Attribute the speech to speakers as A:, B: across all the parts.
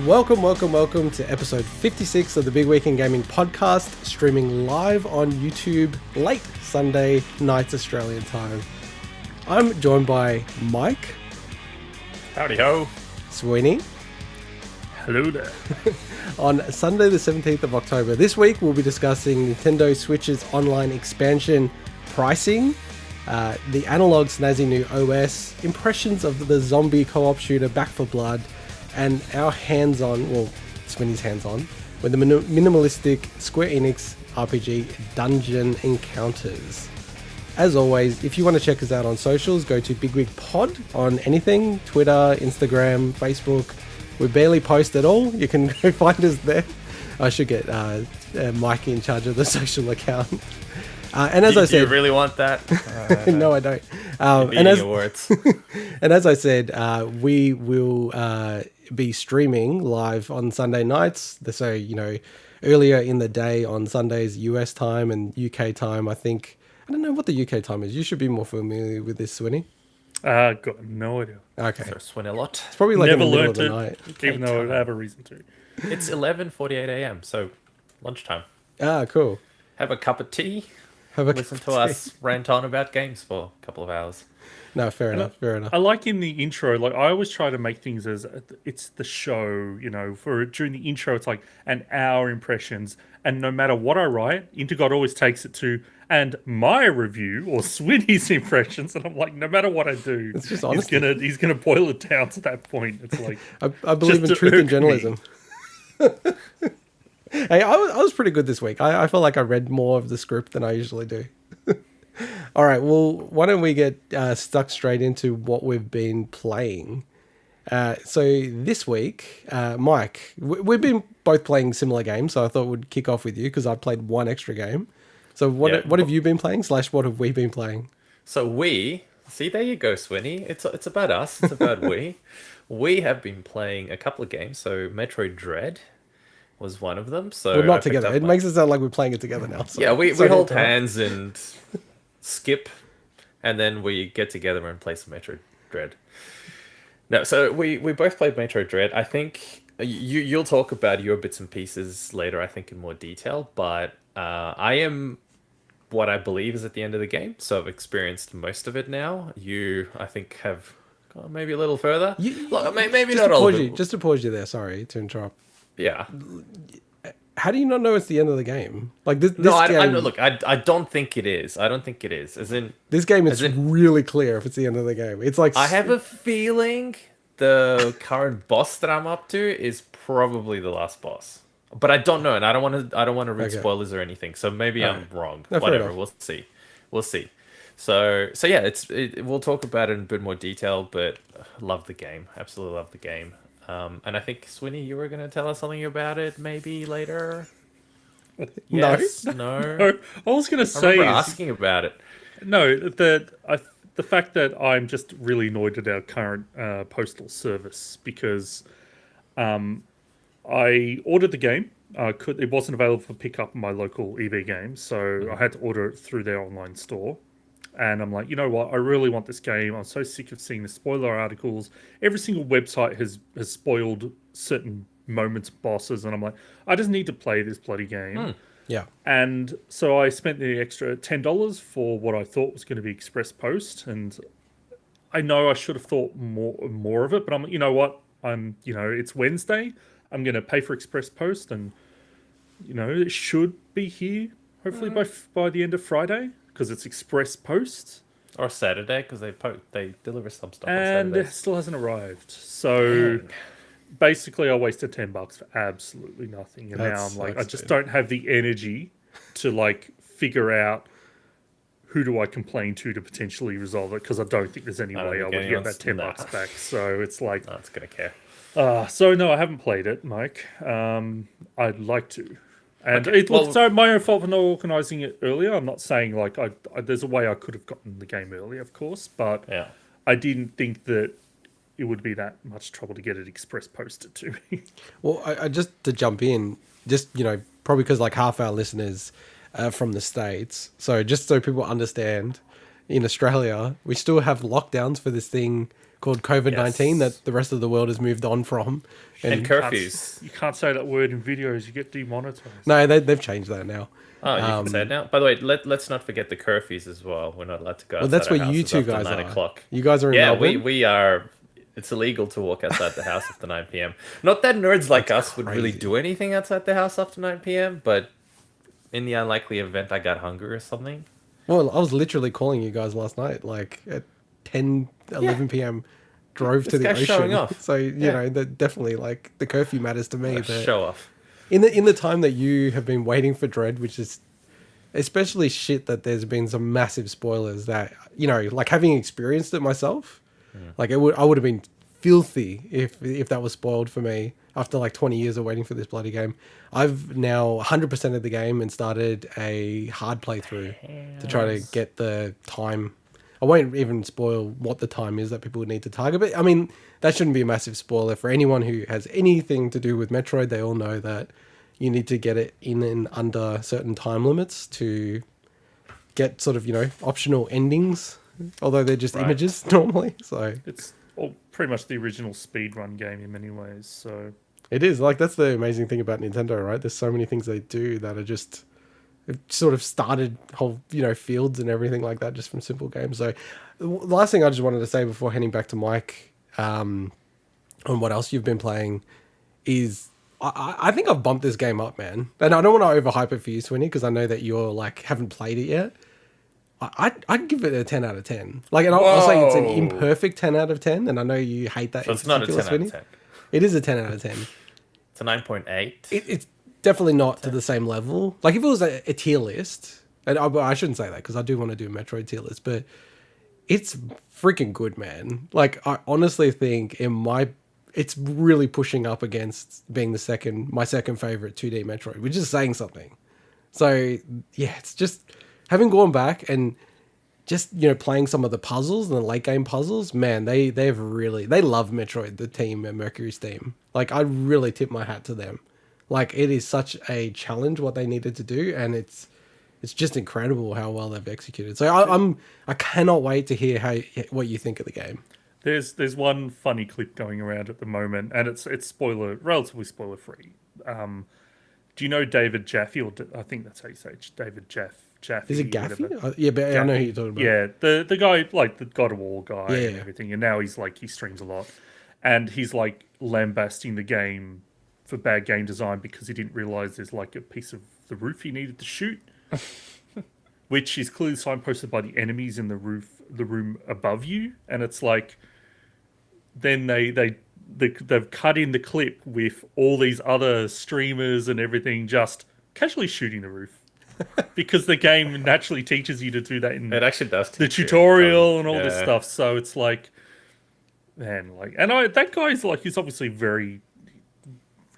A: Welcome to episode 56 of the Big Week in Gaming podcast, streaming live on YouTube late Sunday nights Australian time. I'm joined by Mike.
B: Howdy ho.
A: Sweeney.
B: Hello there.
A: On Sunday the 17th of October. This week we'll be discussing Nintendo Switch's online expansion pricing, the Analogue snazzy new OS, impressions of the zombie co-op shooter Back 4 Blood, and our Sweeney's hands-on, with the minimalistic Square Enix RPG Dungeon Encounters. As always, if you want to check us out on socials, go to Big Wig Pod on anything, Twitter, Instagram, Facebook. We barely post at all. You can go find us there. I should get Mike in charge of the social account. And as I said,
B: do you really want that?
A: No, I don't.
B: And
A: as I said, we will be streaming live on Sunday nights. So, earlier in the day on Sundays, US time and UK time. I don't know what the UK time is. You should be more familiar with this, Swinny.
B: Got no idea.
A: Okay.
B: So swin a lot.
A: It's probably like
B: Never
A: in the middle
B: learned
A: of the
B: it,
A: night.
B: even though I have a reason to. It's 11:48 a.m. So lunchtime.
A: Ah, cool.
B: Have a cup of tea.
A: Have a
B: Listen to us rant on about games for a couple of hours.
A: No, fair enough.
C: I like in the intro, like I always try to make things as it's the show, for during the intro, it's like an hour impressions. And no matter what I write, Intergod always takes it to, and my review or Swinny's impressions. And I'm like, no matter what I do,
A: it's just honesty.
C: he's gonna boil it down to that point. It's like,
A: I believe in truth in journalism. Hey, I was pretty good this week. I felt like I read more of the script than I usually do. All right, well, why don't we get stuck straight into what we've been playing? So this week, Mike, we've been both playing similar games, so I thought we'd kick off with you because I played one extra game. So what have you been playing / what have we been playing?
B: So there you go, Swinny. It's about us. It's about we. We have been playing a couple of games. So Metroid Dread was one of them. So
A: we're not together. It makes it sound like we're playing it together now. So.
B: Yeah, we hold hands and skip, and then we get together and play some Metroid Dread. No, so we both played Metroid Dread. I think you'll talk about your bits and pieces later, I think, in more detail, but I am what I believe is at the end of the game, so I've experienced most of it now. You, I think, have gone maybe a little further. Maybe not all of it.
A: Just to pause you there, sorry to interrupt.
B: Yeah.
A: How do you not know it's the end of the game? Like this
B: no,
A: game...
B: I don't think it is. I don't think it is. As in,
A: this game is really clear if it's the end of the game. It's like
B: I have a feeling the current boss that I'm up to is probably the last boss, but I don't know, and I don't want to read spoilers or anything. So maybe I'm wrong.
A: No,
B: whatever. We'll see. So yeah, we'll talk about it in a bit more detail. But love the game. Absolutely love the game. And I think, Swinny, you were going to tell us something about it maybe later? Yes? No?
C: I was going to say...
B: asking about it.
C: No, the fact that I'm just really annoyed at our current postal service because I ordered the game. It wasn't available for pickup in my local EB Games, so I had to order it through their online store. And I'm like, you know what? I really want this game. I'm so sick of seeing the spoiler articles. Every single website has spoiled certain moments, bosses, and I'm like, I just need to play this bloody game.
A: Yeah.
C: And so I spent the extra $10 for what I thought was going to be Express Post, and I know I should have thought more of it, but I'm like, you know what? It's Wednesday. I'm going to pay for Express Post, and it should be here hopefully by the end of Friday. Because it's Express Post.
B: Or Saturday, because they deliver some stuff on
C: and
B: Saturdays.
C: It still hasn't arrived. So basically I wasted $10 for absolutely nothing. And now I'm like, I just don't have the energy to figure out who do I complain to potentially resolve it, because I don't think there's any way I would get that $10 back. So it's like...
B: No one's going to care.
C: So no, I haven't played it, Mike. I'd like to. And so my own fault for not organising it earlier. I'm not saying there's a way I could have gotten the game earlier, of course, but I didn't think that it would be that much trouble to get it express posted to me.
A: Well, I just to jump in, probably because half our listeners are from the States, so just so people understand, in Australia we still have lockdowns for this thing called COVID-19
B: Yes.
A: that the rest of the world has moved on from.
B: And curfews.
C: You can't say that word in videos. You get demonetized.
A: No, they've changed that now.
B: Oh, you can say it now. By the way, let's not forget the curfews as well. We're not allowed to go
A: Well,
B: outside
A: that's
B: our
A: where you
B: houses
A: two
B: after
A: guys
B: 9
A: are.
B: o'clock.
A: You guys are in
B: Yeah,
A: Melbourne?
B: we are. It's illegal to walk outside the house after 9 p.m. Not that nerds like
A: That's
B: us would really
A: crazy.
B: do anything outside the house after 9 p.m., but in the unlikely event I got hungry or something.
A: Well, I was literally calling you guys last night, like at 10, 11 p.m. Drove to
B: This
A: the
B: guy's
A: ocean.
B: showing off.
A: So, you
B: Yeah.
A: know, that definitely, like, the curfew matters to me. But
B: Show off.
A: in the time that you have been waiting for Dread, which is especially shit that there's been some massive spoilers that, you know, like having experienced it myself, like I would have been filthy if that was spoiled for me after like 20 years of waiting for this bloody game. I've now 100% of the game and started a hard playthrough to try to get the time. I won't even spoil what the time is that people would need to target, but I mean, that shouldn't be a massive spoiler for anyone who has anything to do with Metroid. They all know that you need to get it in and under certain time limits to get sort of, you know, optional endings, although they're just
C: Right.
A: images normally. So
C: It's all pretty much the original speedrun game in many ways. So
A: it is like, that's the amazing thing about Nintendo, right? There's so many things they do that are just, it sort of started whole, you know, fields and everything like that just from simple games. So the last thing I just wanted to say before heading back to Mike, on what else you've been playing is I think I've bumped this game up, man. And I don't want to overhype it for you, Swinny, because I know that you're like haven't played it yet. I'd give it a 10 out of 10. Like, and I'll say it's an
B: Whoa.
A: imperfect 10 out of 10. And I know you hate that.
B: So
A: in
B: it's not a 10
A: particular,
B: out of
A: Swinny.
B: 10.
A: It is a 10 out of 10.
B: It's a 9.8.
A: It's definitely not to the same level. Like if it was a tier list, and I shouldn't say that because I do want to do a Metroid tier list, but it's freaking good, man. Like I honestly think it's really pushing up against being my second favorite 2D Metroid, which is saying something. So yeah, it's just having gone back and just, you know, playing some of the puzzles and the late game puzzles, man, they love Metroid, the team at Mercury Steam. Like I really tip my hat to them. Like it is such a challenge what they needed to do, and it's just incredible how well they've executed. So I cannot wait to hear what you think of the game.
C: there's one funny clip going around at the moment, and it's relatively spoiler free. Do you know David Jaffe, or I think that's how you say it, David Jaffe?
A: Is it Gaffy?
C: whatever.
A: Yeah, but I know who you're talking about.
C: Yeah, the guy, like the God of War guy and
A: Yeah.
C: everything, and now he streams a lot, and he's like lambasting the game for bad game design because he didn't realize there's like a piece of the roof he needed to shoot, which is clearly signposted by the enemies in the room above you, and it's like, then they've cut in the clip with all these other streamers and everything just casually shooting the roof. Because the game naturally teaches you to do that in
B: It actually does.
C: the
B: teach you.
C: tutorial and all this
B: Yeah.
C: stuff. So it's like, man, like, and that guy's like, he's obviously very,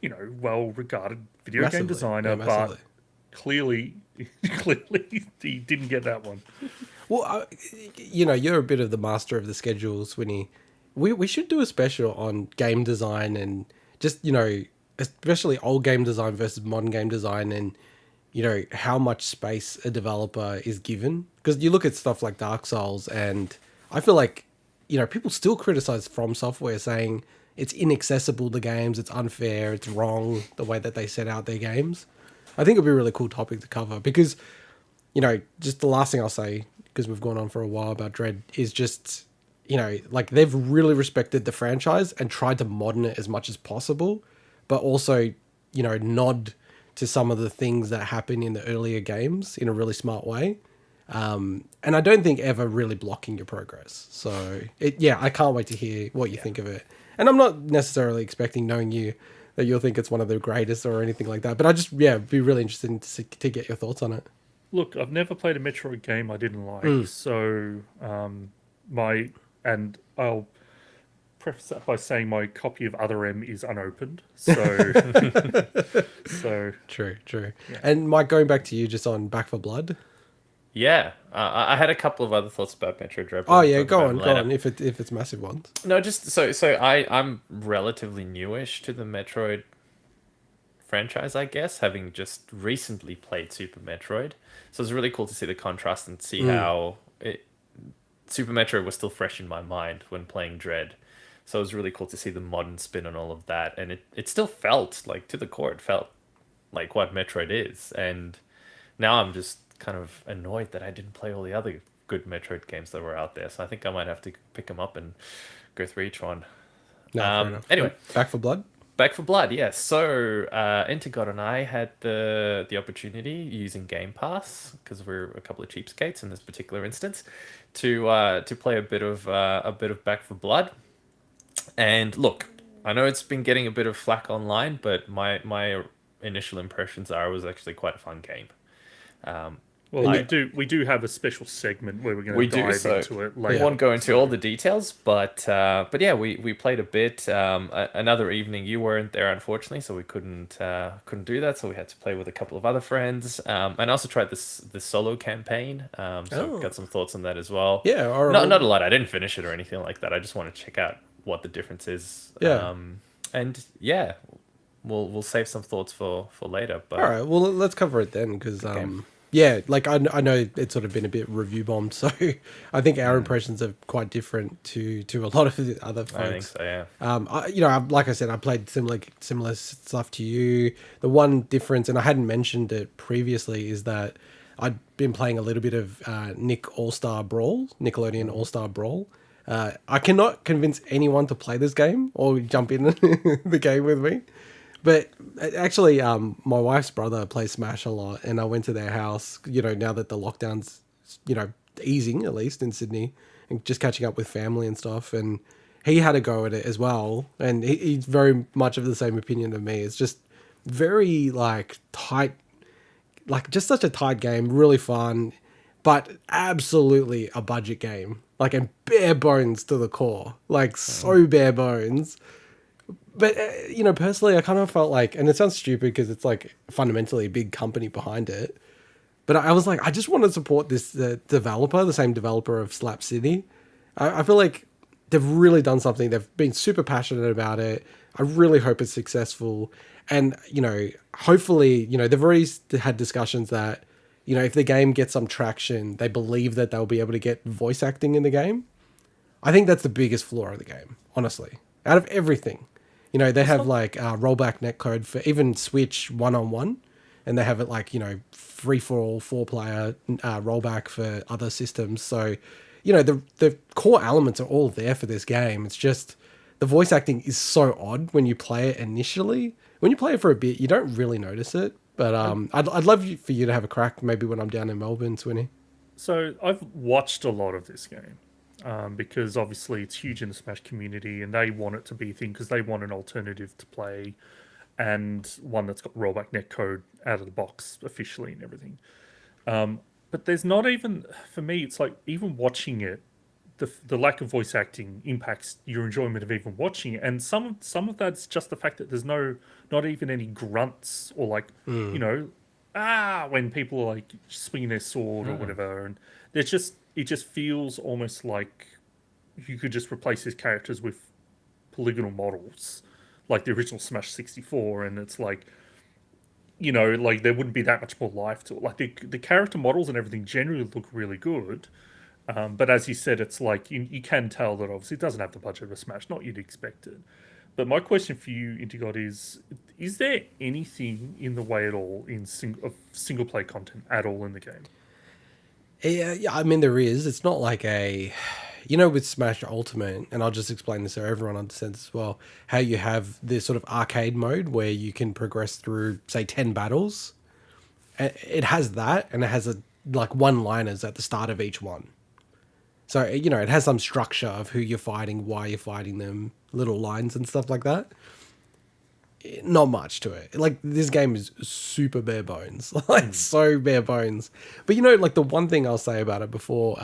C: you know, well-regarded video
A: Massively.
C: game designer,
A: Yeah,
C: but
A: massively.
C: clearly he didn't get that one.
A: Well, you know, you're a bit of the master of the schedule, Swinny. We should do a special on game design and just, you know, especially old game design versus modern game design, and, you know, how much space a developer is given. Because you look at stuff like Dark Souls, and I feel like, you know, people still criticize From Software saying it's inaccessible to games, it's unfair, it's wrong the way that they set out their games. I think it'd be a really cool topic to cover because, you know, just the last thing I'll say, because we've gone on for a while about Dread, is just, you know, like they've really respected the franchise and tried to modern it as much as possible, but also, you know, nod to some of the things that happen in the earlier games in a really smart way. And I don't think ever really blocking your progress. So, I can't wait to hear what you think of it. And I'm not necessarily expecting, knowing you, that you'll think it's one of the greatest or anything like that. But I just, be really interested to get your thoughts on it.
C: Look, I've never played a Metroid game I didn't like, so I'll preface that by saying my copy of Other M is unopened. So,
A: True. And Mike, going back to you just on Back for Blood.
B: Yeah, I had a couple of other thoughts about Metro Dread.
A: Oh yeah, go
B: about
A: on,
B: it
A: go
B: later.
A: on. If it's massive ones.
B: No, just so I'm relatively newish to the Metroid franchise, I guess, having just recently played Super Metroid. So it's really cool to see the contrast and see how Super Metroid was still fresh in my mind when playing Dread. So it was really cool to see the modern spin on all of that. And it still felt like, to the core, it felt like what Metroid is. And now I'm just kind of annoyed that I didn't play all the other good Metroid games that were out there. So I think I might have to pick them up and go through each one.
A: No, fair enough.
B: Anyway,
A: Back for Blood?
B: Back for Blood, yes. So, Intergod and I had the opportunity using Game Pass, because we're a couple of cheapskates in this particular instance, to play a bit of Back for Blood. And look, I know it's been getting a bit of flack online, but my initial impressions are it was actually quite a fun game.
C: Well, we do have a special segment where we're going to dive into it later.
B: We won't go into all the details, but yeah, we played a bit. Another evening you weren't there, unfortunately, so we couldn't do that. So we had to play with a couple of other friends, and I also tried this solo campaign. So got some thoughts on that as well.
A: Yeah,
B: not a lot. I didn't finish it or anything like that. I just want to check out what the difference is.
A: Yeah.
B: And yeah, we'll save some thoughts for later. But
A: all right, well, let's cover it then, because yeah, like I know it's sort of been a bit review bombed, so I think our impressions are quite different to a lot of the other folks.
B: I think so, yeah.
A: Like I said, I played similar stuff to you. The one difference, and I hadn't mentioned it previously, is that I'd been playing a little bit of Nickelodeon All-Star Brawl. I cannot convince anyone to play this game or jump in the game with me. But actually, my wife's brother plays Smash a lot, and I went to their house, now that the lockdown's, easing, at least in Sydney, and just catching up with family and stuff. And he had a go at it as well. And he's very much of the same opinion of me. It's just very, tight, just such a tight game, really fun, but absolutely a budget game. And bare bones to the core. So bare bones. But, personally, I kind of felt like, and it sounds stupid because it's fundamentally a big company behind it. But I was I just want to support this developer, the same developer of Slap City. I feel like they've really done something. They've been super passionate about it. I really hope it's successful. And, hopefully, they've already had discussions that, if the game gets some traction, they believe that they'll be able to get voice acting in the game. I think that's the biggest flaw of the game, honestly. Out of everything. They have rollback netcode for even Switch 1-on-1, and they have it free-for-all 4-player rollback for other systems. So, the core elements are all there for this game. It's just the voice acting is so odd when you play it initially. When you play it for a bit, you don't really notice it. But I'd love for you to have a crack maybe when I'm down in Melbourne, Swinny.
C: So I've watched a lot of this game. Because obviously it's huge in the Smash community and they want it to be a thing because they want an alternative to play and one that's got rollback netcode out of the box officially and everything. But there's not even, for me, it's even watching it, the lack of voice acting impacts your enjoyment of even watching it. And some of that's just the fact that there's not even any grunts or when people are swinging their sword or whatever. And there's just, it just feels almost like you could just replace his characters with polygonal models, like the original Smash 64, and it's there wouldn't be that much more life to it. The character models and everything generally look really good, but as you said, it's you can tell that obviously it doesn't have the budget of a Smash, not you'd expect it. But my question for you, Intergod, is there anything in the way at all of single play content at all in the game?
A: Yeah, I mean, there is. It's not like with Smash Ultimate, and I'll just explain this so everyone understands as well, how you have this sort of arcade mode where you can progress through, say, 10 battles. It has that, and it has one-liners at the start of each one. So, it has some structure of who you're fighting, why you're fighting them, little lines and stuff like that. Not much to it. This game is super bare bones. So bare bones. But the one thing I'll say about it before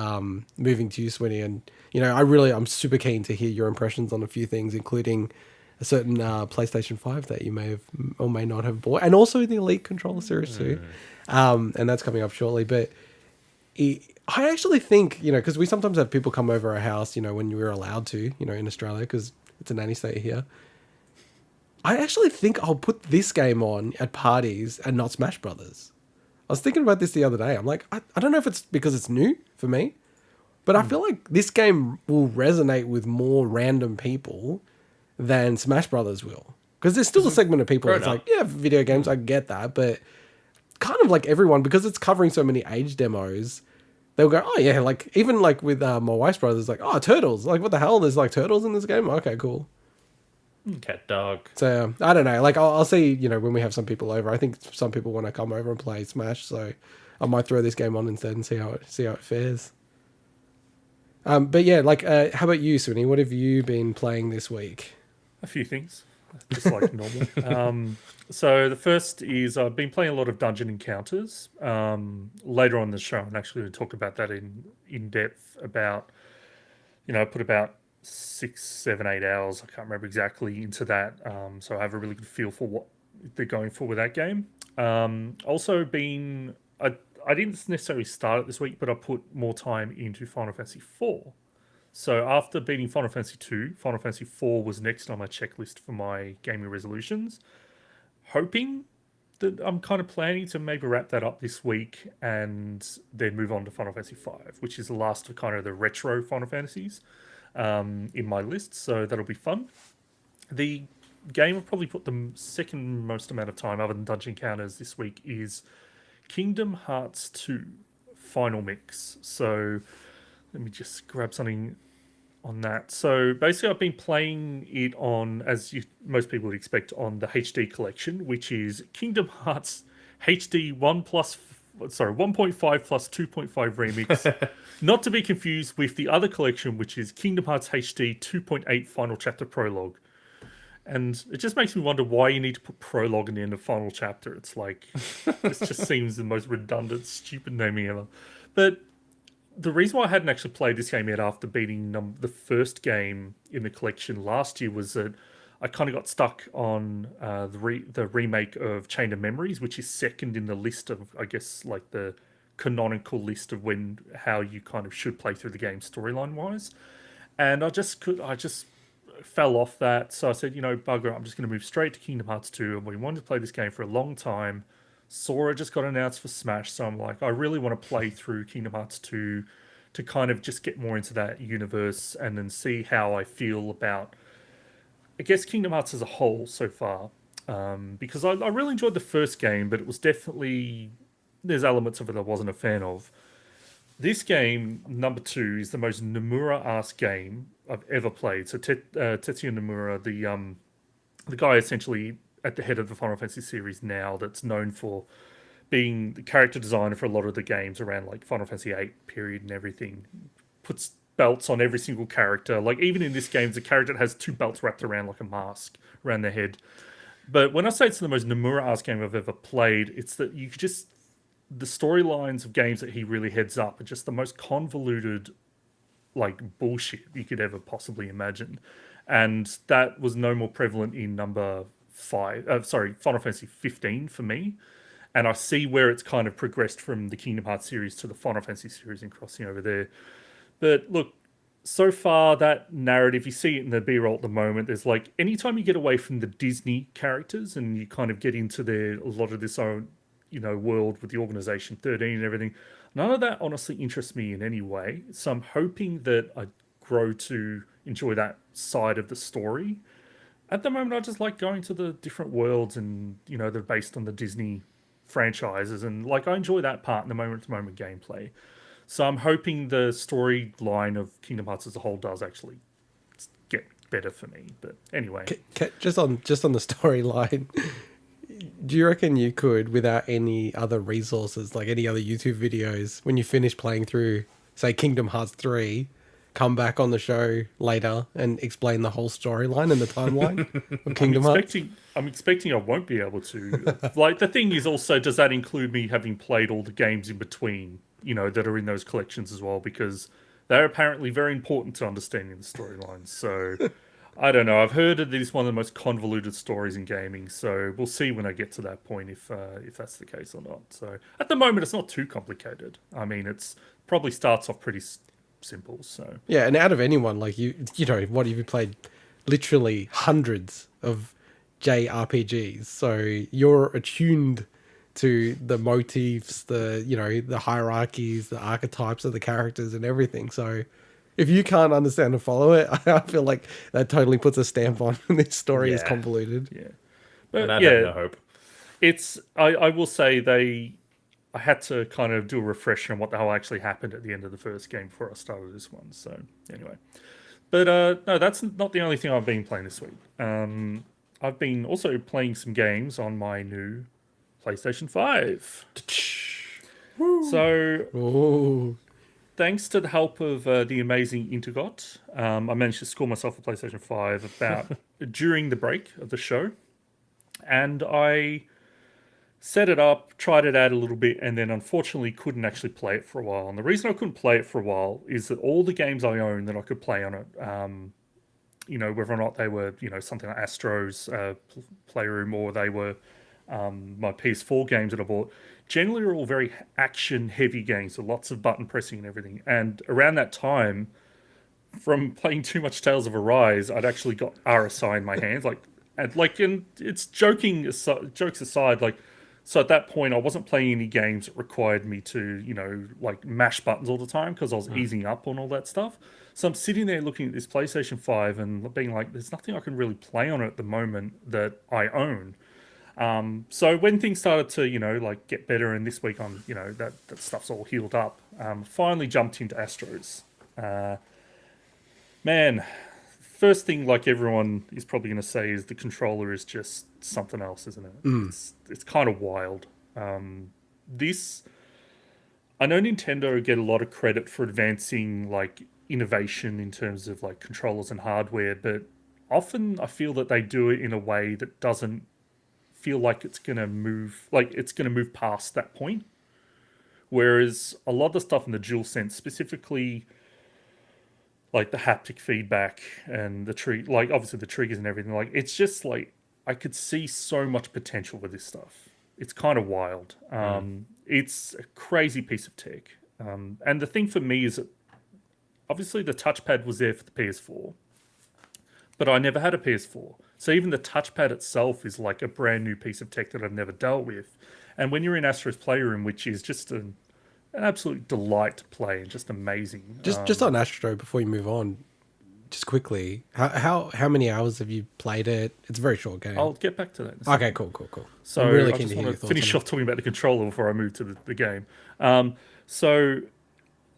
A: moving to you, Swinny, and I'm super keen to hear your impressions on a few things, including a certain PlayStation 5 that you may have or may not have bought, and also the Elite Controller Series 2. And that's coming up shortly. But I actually think, because we sometimes have people come over our house, when we're allowed to, in Australia, because it's a nanny state here. I actually think I'll put this game on at parties and not Smash Brothers. I was thinking about this the other day. I'm I don't know if it's because it's new for me, But I feel like this game will resonate with more random people than Smash Brothers will. Because there's still a segment of people that's like, yeah, video games, I get that. But kind of like everyone, because it's covering so many age demos, they'll go, oh yeah, like even like with my wife's brothers, like, oh, turtles. Like, what the hell? There's like turtles in this game? Okay, cool.
B: Cat dog.
A: So I don't know. Like I'll see, when we have some people over. I think some people want to come over and play Smash, so I might throw this game on instead and see how it fares. But yeah, like, how about you, Swinny? What have you been playing this week?
C: A few things, just like normal. So the first is I've been playing a lot of Dungeon Encounters. Later on in the show, I'm actually going to talk about that in depth. About, I put about 6, 7, 8 hours. I can't remember exactly into that. So I have a really good feel for what they're going for with that game. Also been I didn't necessarily start it this week, but I put more time into Final Fantasy IV. So after beating Final Fantasy 2, Final Fantasy 4 was next on my checklist for my gaming resolutions. Hoping that I'm kind of planning to maybe wrap that up this week and then move on to Final Fantasy 5, which is the last of kind of the retro Final Fantasies in my list. So that'll be fun. The game I've probably put the second most amount of time, other than Dungeon Encounters, this week is Kingdom Hearts 2 Final Mix. So let me just grab something on that. So basically I've been playing it on, as most people would expect, on the HD collection, which is Kingdom Hearts HD 1.5 plus 2.5 remix. Not to be confused with the other collection, which is Kingdom Hearts HD 2.8 Final Chapter Prologue. And it just makes me wonder why you need to put prologue in the end of final chapter. It's like, this just seems the most redundant, stupid naming ever. But the reason why I hadn't actually played this game yet after beating the first game in the collection last year was that I kind of got stuck on the remake of Chain of Memories, which is second in the list of, I guess, like the canonical list of how you kind of should play through the game storyline wise. And I just fell off that, so I said, bugger, I'm just going to move straight to Kingdom Hearts 2, and we wanted to play this game for a long time. Sora just got announced for Smash, so I'm like, I really want to play through Kingdom Hearts 2 to kind of just get more into that universe and then see how I feel about, I guess, Kingdom Hearts as a whole so far. Because I really enjoyed the first game, but it was definitely, there's elements of it I wasn't a fan of. This game, number 2, is the most Nomura-ass game I've ever played. So Tetsuya Nomura, the guy essentially at the head of the Final Fantasy series now, that's known for being the character designer for a lot of the games around like Final Fantasy 8 period and everything, puts belts on every single character. Like even in this game, the character has 2 belts wrapped around like a mask around their head. But when I say it's the most Nomura-ass game I've ever played, it's that you could just, the storylines of games that he really heads up are just the most convoluted, like, bullshit you could ever possibly imagine. And that was no more prevalent in Final Fantasy 15 for me. And I see where it's kind of progressed from the Kingdom Hearts series to the Final Fantasy series and crossing over there. But look, so far that narrative, you see it in the B-roll at the moment, there's like, anytime you get away from the Disney characters and you kind of get into a lot of this own, world with the Organization 13 and everything, none of that honestly interests me in any way. So I'm hoping that I grow to enjoy that side of the story. At the moment, I just like going to the different worlds and, they're based on the Disney franchises. And like, I enjoy that part in the moment-to-moment gameplay. So I'm hoping the storyline of Kingdom Hearts as a whole does actually get better for me. But anyway.
A: Just on the storyline, do you reckon you could, without any other resources, like any other YouTube videos, when you finish playing through, say, Kingdom Hearts 3, come back on the show later and explain the whole storyline and the timeline of Kingdom Hearts?
C: I'm expecting I won't be able to. Like, the thing is also, does that include me having played all the games in between, that are in those collections as well? Because they're apparently very important to understanding the storylines. So I don't know. I've heard that it's one of the most convoluted stories in gaming, so we'll see when I get to that point if that's the case or not. So at the moment, it's not too complicated. I mean, it's probably starts off pretty simple. So
A: yeah, and out of anyone, like what have you played? Literally hundreds of JRPGs, so you're attuned to the motifs, the hierarchies, the archetypes of the characters and everything. So if you can't understand and follow it, I feel like that totally puts a stamp on this story is convoluted.
C: Yeah. But
B: And I'd have no hope.
C: It's I will say I had to kind of do a refresher on what the hell actually happened at the end of the first game before I started this one. So anyway, but no, that's not the only thing I've been playing this week. I've been also playing some games on my new PlayStation 5. So
A: Oh,
C: thanks to the help of the amazing Intergot, I managed to score myself a PlayStation 5 about during the break of the show, and I set it up, tried it out a little bit, and then unfortunately couldn't actually play it for a while. And the reason I couldn't play it for a while is that all the games I own that I could play on it, whether or not they were, something like Astro's Playroom, or they were my PS4 games that I bought, generally are all very action-heavy games, so lots of button pressing and everything. And around that time, from playing too much Tales of Arise, I'd actually got RSI in my hands, and it's jokes aside, so at that point, I wasn't playing any games that required me to, mash buttons all the time because I was easing up on all that stuff. So I'm sitting there looking at this PlayStation 5 and being like, there's nothing I can really play on it at the moment that I own. So when things started to, get better, and this week I'm, that stuff's all healed up, finally jumped into Astros. Man, first thing, like everyone is probably going to say, is the controller is just something else, isn't it? It's kind of wild. I know Nintendo get a lot of credit for advancing innovation in terms of controllers and hardware, but often I feel that they do it in a way that doesn't feel like it's going to move past that point. Whereas a lot of the stuff in the DualSense, specifically the haptic feedback and the obviously the triggers and everything, it's just I could see so much potential with this stuff. It's kind of wild. It's a crazy piece of tech. And the thing for me is that obviously the touchpad was there for the PS4, but I never had a PS4. So even the touchpad itself is like a brand new piece of tech that I've never dealt with. And when you're in Astro's Playroom, which is just an absolute delight to play and just amazing.
A: Just on Astro, before you move on, just quickly, how many hours have you played it? It's a very short game.
C: I'll get back to that in a
A: Okay,
C: second.
A: cool.
C: So
A: I'm really
C: I
A: keen
C: just
A: to hear
C: want
A: your
C: to
A: thoughts
C: finish
A: on
C: off talking about the controller before I move to the game. So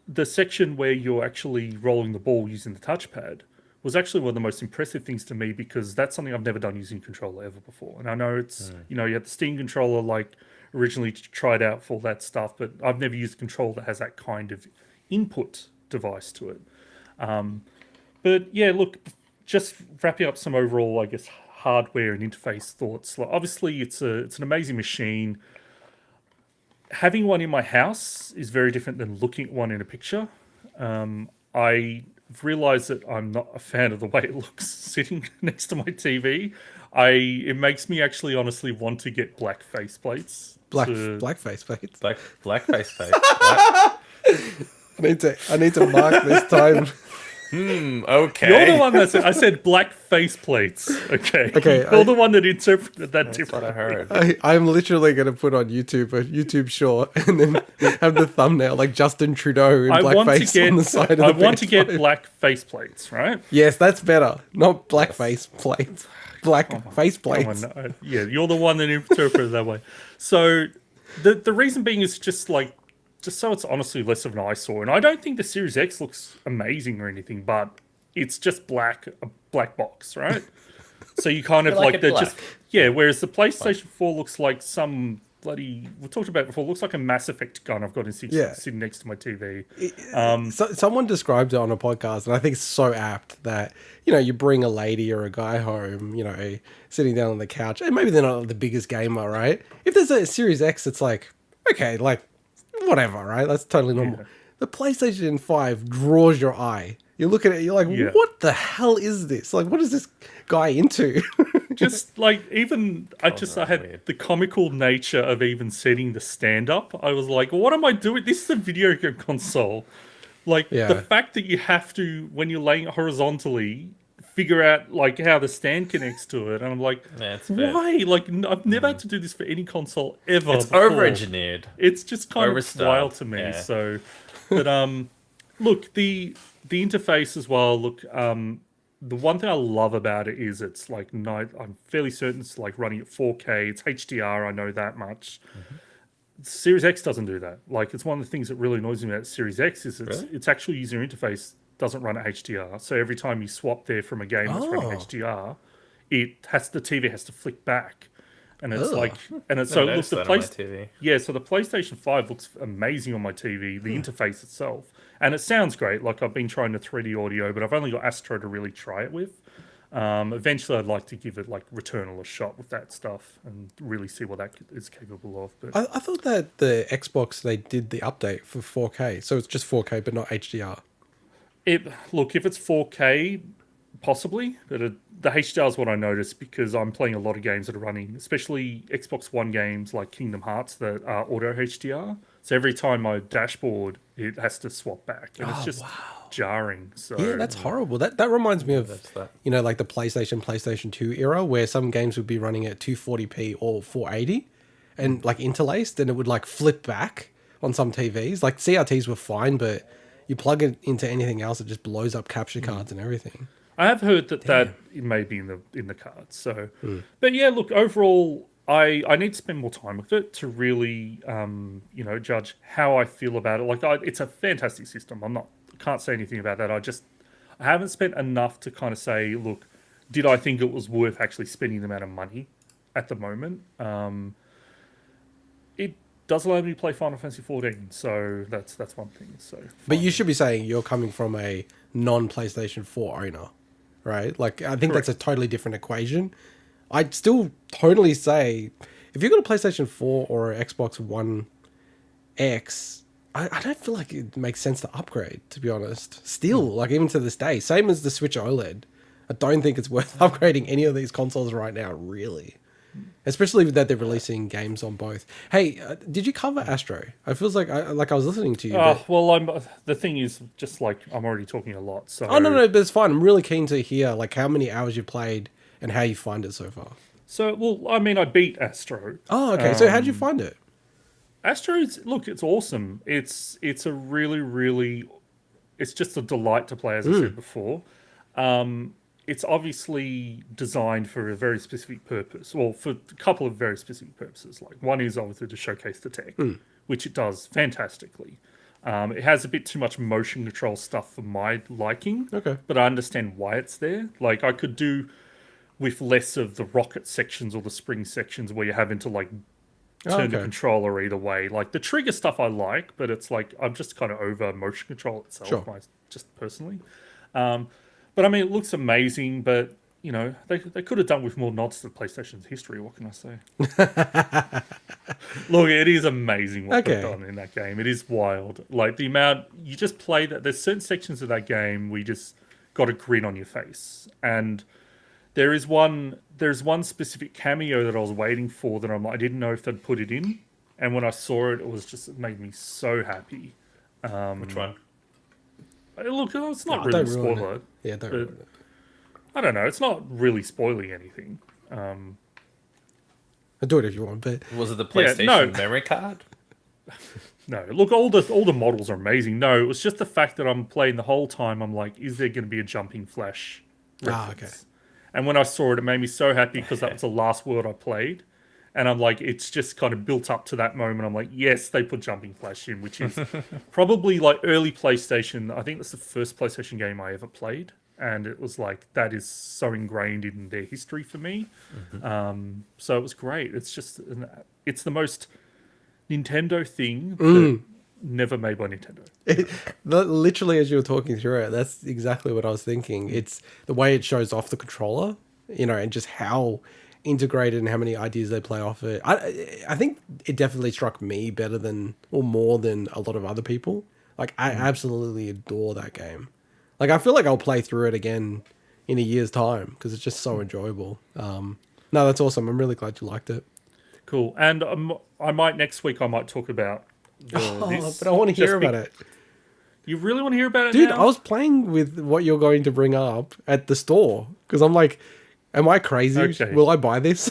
C: the section where you're actually rolling the ball using the touchpad was actually one of the most impressive things to me, because that's something I've never done using a controller ever before. And I know it's, you had the Steam controller originally tried out for that stuff, but I've never used a controller that has that kind of input device to it. But yeah, look, just wrapping up some overall, I guess, hardware and interface thoughts. Obviously, it's an amazing machine. Having one in my house is very different than looking at one in a picture. I realized that I'm not a fan of the way it looks sitting next to my TV. It makes me actually honestly want to get black faceplates.
A: Black faceplates.
B: Black face.
A: I need to mark this time.
B: Okay.
C: You're the one I said black faceplates. Okay. You're the one that interpreted that differently.
B: That's what I heard.
A: I'm literally going to put on YouTube a YouTube short and then have the thumbnail like Justin Trudeau in blackface on the side of the
C: I want to get
A: PS5.
C: black faceplates, right?
A: Yes, that's better. Not black face plates. Black face plates.
C: Yeah, you're the one that interpreted it that way. So the reason being is just so it's honestly less of an eyesore. And I don't think the Series X looks amazing or anything, but it's just a black box, right? So you kind of whereas the PlayStation 4 looks like some we talked about it before, looks like a Mass Effect gun I've got sitting next to my TV.
A: Someone described it on a podcast, and I think it's so apt that, you bring a lady or a guy home, sitting down on the couch, and maybe they're not the biggest gamer, right? If there's a Series X, it's okay, whatever, right? That's totally normal. Yeah. The PlayStation 5 draws your eye. You look at it, you're like, what the hell is this? What is this guy into?
C: Just I had the comical nature of even setting the stand up. I was like, what am I doing? This is a video game console. The fact that you have to, when you're laying horizontally, figure out like how the stand connects to it, and I'm like,
B: Yeah, it's fair.
C: why? Like, I've never had to do this for any console ever.
B: It's
C: before.
B: over-engineered.
C: It's just kind of
B: Overstyled,
C: wild to me.
B: yeah.
C: So, but look, the interface as well. Look, the one thing I love about it is it's like night. I'm fairly certain it's like running at 4K. It's HDR. I know that much. Series X doesn't do that. Like, it's one of the things that really annoys me about Series X is its actual user interface doesn't run at HDR. So every time you swap there from a game that's running HDR, the TV has to flick back, and it's like, and it's so look the so the PlayStation 5 looks amazing on my TV. The interface itself, and it sounds great. Like, I've been trying the 3D audio, but I've only got Astro to really try it with. Eventually, I'd like to give it like Returnal a shot with that stuff and really see what that is capable of. But
A: I thought that the Xbox, they did the update for 4K, so it's just 4K but not HDR.
C: Look, if it's 4K, possibly, but the HDR is what I noticed because I'm playing a lot of games that are running, especially Xbox One games like Kingdom Hearts that are auto HDR. So every time my dashboard, it has to swap back, and it's just jarring. So
A: Yeah, that's horrible. That reminds me of like the PlayStation 2 era, where some games would be running at 240p or 480 and like interlaced, and it would like flip back on some TVs. Like CRTs were fine, but you plug it into anything else, it just blows up capture cards and everything.
C: I have heard that it may be in the cards. So, but yeah, look, overall, I need to spend more time with it to really, judge how I feel about it. Like, it's a fantastic system. Can't say anything about that. I haven't spent enough to kind of say, look, did I think it was worth actually spending the amount of money at the moment? It does allow me to play Final Fantasy 14, so that's one thing. So,
A: but you should be saying you're coming from a non-PlayStation 4 owner, right? Like, I think that's a totally different equation. I'd still totally say if you've got a PlayStation 4 or an Xbox One X, I don't feel like it makes sense to upgrade, to be honest. Still, like, even to this day, same as the Switch OLED, I don't think it's worth upgrading any of these consoles right now, really. Especially that they're releasing games on both. Hey, did you cover Astro? It feels like I was listening to you.
C: Well, the thing is, just like, I'm already talking a lot. So
A: no, but it's fine. I'm really keen to hear like how many hours you played and how you find it so far.
C: So, well, I mean, I beat Astro.
A: Oh, okay. So how'd you find it?
C: Astro's, look, it's awesome. It's a really, really, it's just a delight to play, as I said before. It's obviously designed for a very specific purpose, well, for a couple of very specific purposes. Like, one is obviously to showcase the tech, which it does fantastically. It has a bit too much motion control stuff for my liking, but I understand why it's there. Like, I could do with less of the rocket sections or the spring sections where you're having to like turn the controller either way. Like, the trigger stuff I like, but it's like I'm just kind of over motion control itself, just personally. But I mean, it looks amazing, but you know, they could have done with more nods to PlayStation's history. What can I say? Look, it is amazing what they've done in that game. It is wild. Like, the amount you just play that. There's certain sections of that game where you just got a grin on your face, and there's one specific cameo that I was waiting for that I didn't know if they'd put it in, and when I saw it, it made me so happy.
B: Which one?
C: Look, it's not really a spoiler.
A: Yeah, don't ruin it.
C: I don't know. It's not really spoiling anything.
A: I'll do it if you want, but
B: was it the PlayStation memory card?
C: No. Look, all the models are amazing. No, it was just the fact that I'm playing the whole time. I'm like, is there going to be a jumping flash reference? And when I saw it, it made me so happy because that was the last world I played. And I'm like, it's just kind of built up to that moment. I'm like, yes, they put Jumping Flash in, which is probably like early PlayStation. I think that's the first PlayStation game I ever played. And it was like, that is so ingrained in their history for me. So it was great. It's just, it's the most Nintendo thing that never made by Nintendo.
A: Literally, as you were talking through it, that's exactly what I was thinking. It's the way it shows off the controller, you know, and just how integrated and how many ideas they play off it. I think it definitely struck me better than, or more than, a lot of other people. Like, I absolutely adore that game. Like, I feel like I'll play through it again in a year's time because it's just so enjoyable. No, that's awesome. I'm really glad you liked it.
C: Cool. And next week I might talk about this.
A: But I want to hear about it.
C: You really want to hear about it
A: Dude,
C: now?
A: I was playing with what you're going to bring up at the store because I'm like, am I crazy?
C: Okay.
A: Will I buy this?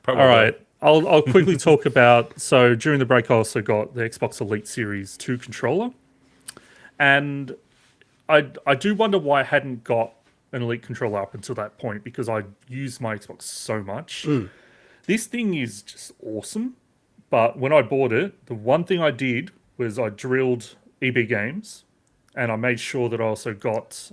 B: Probably.
C: All right. I'll quickly talk about. So during the break, I also got the Xbox Elite Series 2 controller, and I do wonder why I hadn't got an Elite controller up until that point because I used my Xbox so much. This thing is just awesome, but when I bought it, the one thing I did was I drilled EB Games, and I made sure that I also got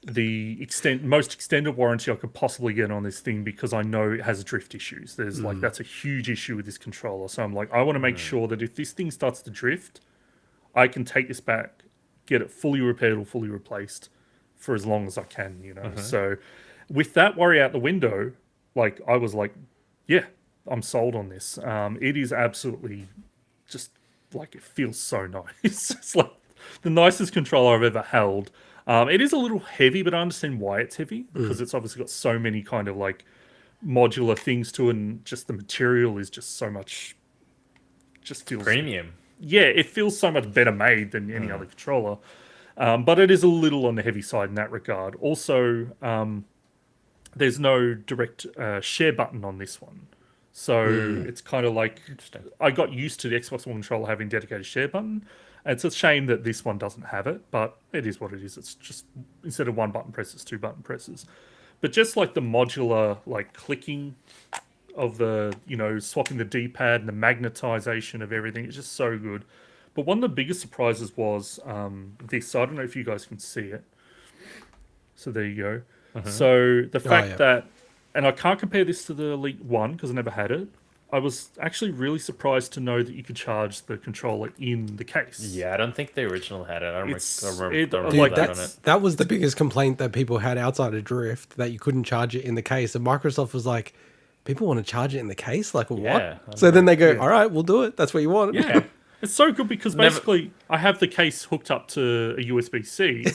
C: the most extended warranty I could possibly get on this thing because I know it has drift issues. There's like that's a huge issue with this controller. So I'm like, I want to make sure that if this thing starts to drift, I can take this back, get it fully repaired or fully replaced for as long as I can, you know. So with that worry out the window, like I was like, yeah, I'm sold on this. It is absolutely just like it feels so nice. It's like the nicest controller I've ever held. It is a little heavy, but I understand why it's heavy because it's obviously got so many kind of like modular things to it, and just the material is just so much. Just feels
B: Premium.
C: Yeah, it feels so much better made than any other controller. But it is a little on the heavy side in that regard. Also, there's no direct share button on this one. So it's kind of like I got used to the Xbox One controller having dedicated share button. It's a shame that this one doesn't have it, but it is what it is. It's just instead of one button press, it's two button presses. But just like the modular like clicking of the, swapping the D-pad and the magnetization of everything, it's just so good. But one of the biggest surprises was this. So I don't know if you guys can see it. So there you go. So the fact that, and I can't compare this to the Elite One because I never had it. I was actually really surprised to know that you could charge the controller in the case.
B: Yeah, I don't think the original had it. I don't remember
A: Dude,
B: that on it.
A: that was the biggest complaint that people had outside of Drift, that you couldn't charge it in the case. And Microsoft was like, people want to charge it in the case? Like, what?
B: Yeah,
A: So then they go, all right, we'll do it. That's what you want.
C: Yeah. It's so good because basically I have the case hooked up to a USB-C.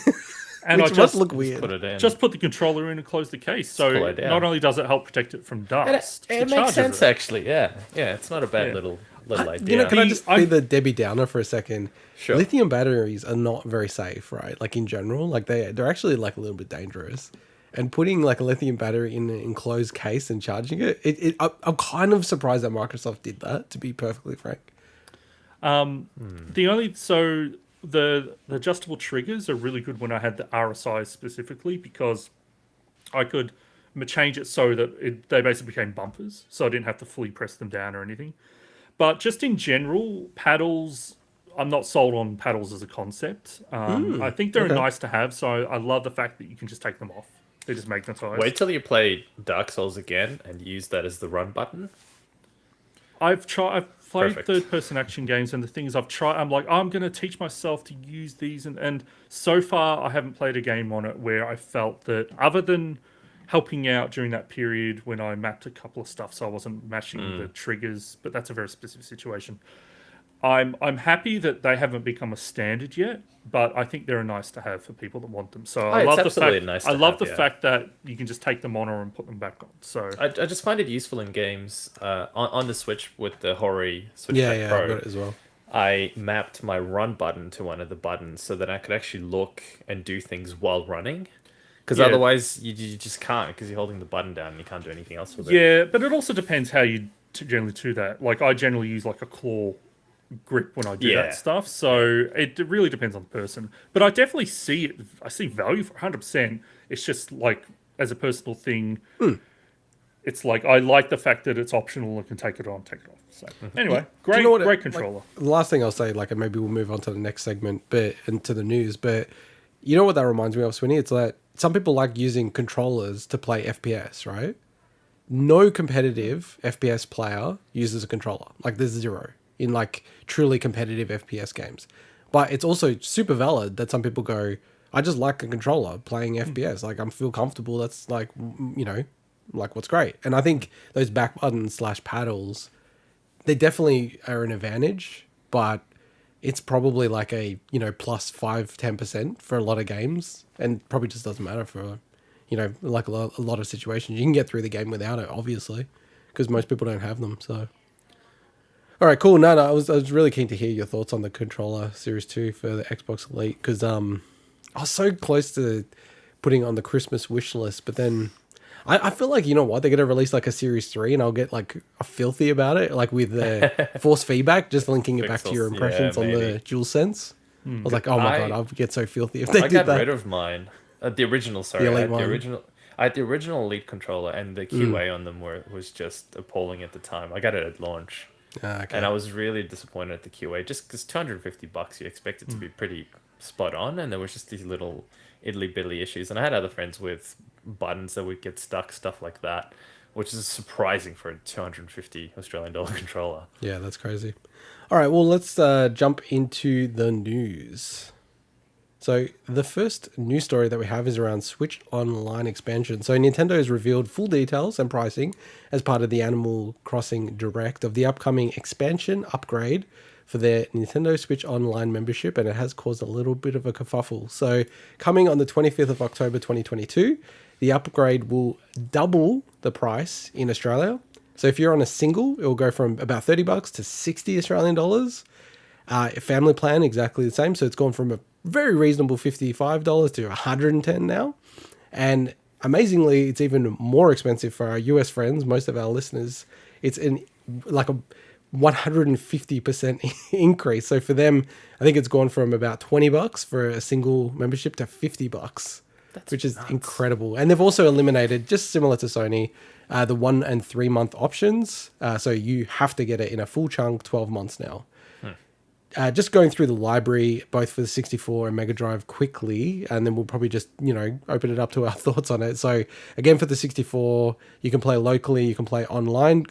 C: And
A: Which
C: I
A: must
C: just
A: look weird.
B: Put it in.
C: Just put the controller in and close the case. So
B: cool idea.
C: not only does it help protect it from dust,
B: it makes sense actually. Yeah, it's not a bad little idea.
A: Can I just be the Debbie Downer for a second?
B: Sure.
A: Lithium batteries are not very safe, right? Like in general, like they're actually like a little bit dangerous. And putting like a lithium battery in an enclosed case and charging it, I'm kind of surprised that Microsoft did that, to be perfectly frank.
C: The adjustable triggers are really good when I had the RSI specifically because I could change it so that they basically became bumpers, so I didn't have to fully press them down or anything. But just in general, paddles, I'm not sold on paddles as a concept. I think they're nice to have, so I love the fact that you can just take them off. They just magnetize.
B: Wait till you play Dark Souls again and use that as the run button.
C: I've played third-person action games, and the things I've tried, I'm like, I'm going to teach myself to use these, and so far I haven't played a game on it where I felt that, other than helping out during that period when I mapped a couple of stuff so I wasn't mashing the triggers, but that's a very specific situation. I'm happy that they haven't become a standard yet, but I think they're nice to have for people that want them. So I love the fact that you can just take them on and put them back on. So
B: I just find it useful in games on the Switch with the Hori Switch
A: Pro.
B: I've
A: got it as well.
B: I mapped my run button to one of the buttons so that I could actually look and do things while running. Because otherwise you just can't, because you're holding the button down and you can't do anything else with it.
C: Yeah, but it also depends how you generally do that. Like I generally use like a claw grip when I do that stuff, so it really depends on the person. But I definitely see it. I see value for 100%. It's just like as a personal thing, it's like I like the fact that it's optional and can take it on, take it off. So anyway, great controller.
A: Like, the last thing I'll say, like, and maybe we'll move on to the next segment, but into the news. But you know what that reminds me of, Swinny? It's that some people like using controllers to play FPS, right? No competitive FPS player uses a controller. Like, there's zero in like truly competitive FPS games. But it's also super valid that some people go, I just like a controller playing FPS. Like, I feel comfortable. That's like, like what's great. And I think those back buttons / paddles, they definitely are an advantage, but it's probably like a, plus 5-10% for a lot of games, and probably just doesn't matter for, like a lot of situations. You can get through the game without it, obviously, because most people don't have them. So, All right, cool. No, I was really keen to hear your thoughts on the controller Series 2 for the Xbox Elite because I was so close to putting it on the Christmas wish list, but then I feel like, you know what, they're going to release like a Series 3 and I'll get like a filthy about it, like with the force feedback, just linking it back to your
B: Pixels,
A: impressions
B: yeah,
A: on
B: maybe.
A: the DualSense. I was like, oh my God, I'll get so filthy if they
B: I
A: did
B: got
A: that.
B: rid of mine. The original, sorry.
A: Elite
B: I had the
A: one.
B: original. I had the original Elite controller, and the QA on them was just appalling at the time. I got it at launch,
A: Okay.
B: and I was really disappointed at the QA. Just because $250, you expect it to be pretty spot on, and there was just these little idly bitty issues. And I had other friends with buttons that would get stuck, stuff like that, which is surprising for a 250 Australian dollar controller.
A: Yeah, that's crazy. All right, well, let's jump into the news. So the first news story that we have is around Switch Online expansion. So Nintendo has revealed full details and pricing as part of the Animal Crossing Direct of the upcoming expansion upgrade for their Nintendo Switch Online membership, and it has caused a little bit of a kerfuffle. So coming on the 25th of October 2022, the upgrade will double the price in Australia. So if you're on a single, it will go from about $30 to 60 Australian dollars. Family plan, exactly the same. So it's gone from a very reasonable $55 to $110 now. And amazingly, it's even more expensive for our US friends, most of our listeners. It's like a 150% increase. So for them, I think it's gone from about $20 for a single membership to $50, which is incredible. And they've also eliminated, just similar to Sony, the 1 and 3 month options. So you have to get it in a full chunk, 12 months now. Just going through the library, both for the 64 and Mega Drive quickly, and then we'll probably just, open it up to our thoughts on it. So again, for the 64, you can play locally, you can play online.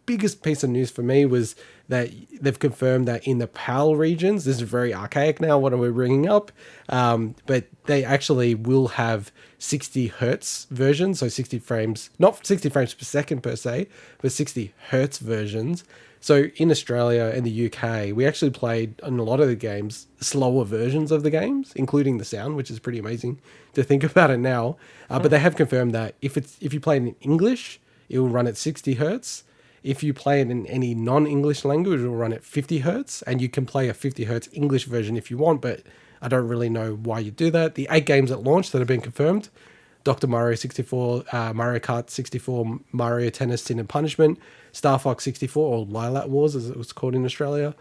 A: Biggest piece of news for me was that they've confirmed that in the PAL regions, this is very archaic now, what are we bringing up? But they actually will have 60 hertz versions, so 60 frames, not 60 frames per second per se, but 60 hertz versions. So in Australia and the UK, we actually played in a lot of the games slower versions of the games, including the sound, which is pretty amazing to think about it now. But they have confirmed that if you play it in English, it will run at 60 hertz. If you play it in any non-English language, it will run at 50 hertz, and you can play a 50 hertz English version if you want, but I don't really know why you do that. The 8 games at launch that have been confirmed: Dr. Mario 64, Mario Kart 64, Mario Tennis Sin and Punishment, Star Fox 64, or Lilac Wars as it was called in Australia,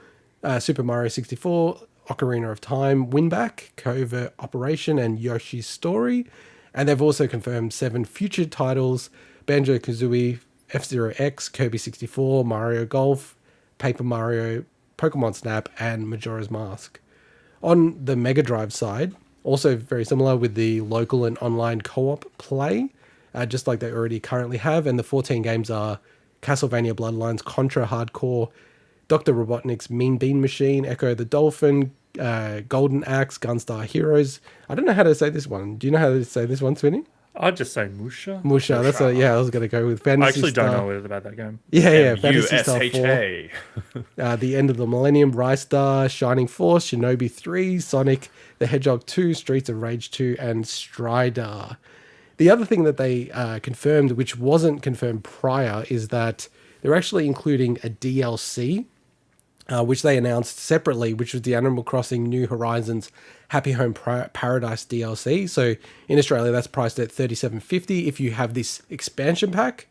A: Super Mario 64, Ocarina of Time, Winback, Covert Operation, and Yoshi's Story. And they've also confirmed 7 future titles: Banjo-Kazooie, F-Zero X, Kirby 64, Mario Golf, Paper Mario, Pokemon Snap, and Majora's Mask. On the Mega Drive side, also very similar with the local and online co-op play, just like they already currently have. And the 14 games are Castlevania Bloodlines, Contra Hardcore, Dr. Robotnik's Mean Bean Machine, Echo the Dolphin, Golden Axe, Gunstar Heroes. I don't know how to say this one. Do you know how to say this one, Swinny?
C: I'd just say Musha.
A: Musha. That's I was going to go with Fantasy
C: I actually
A: Star.
C: don't know anything about that game.
A: Yeah, Fantasy Star 4.
B: USHA.
A: The End of the Millennium, Rise Star, Shining Force, Shinobi 3, Sonic the Hedgehog 2, Streets of Rage 2, and Strider. The other thing that they confirmed, which wasn't confirmed prior, is that they're actually including a DLC, which they announced separately, which was the Animal Crossing New Horizons Happy Home Paradise DLC. So in Australia, that's priced at $37.50. If you have this expansion pack,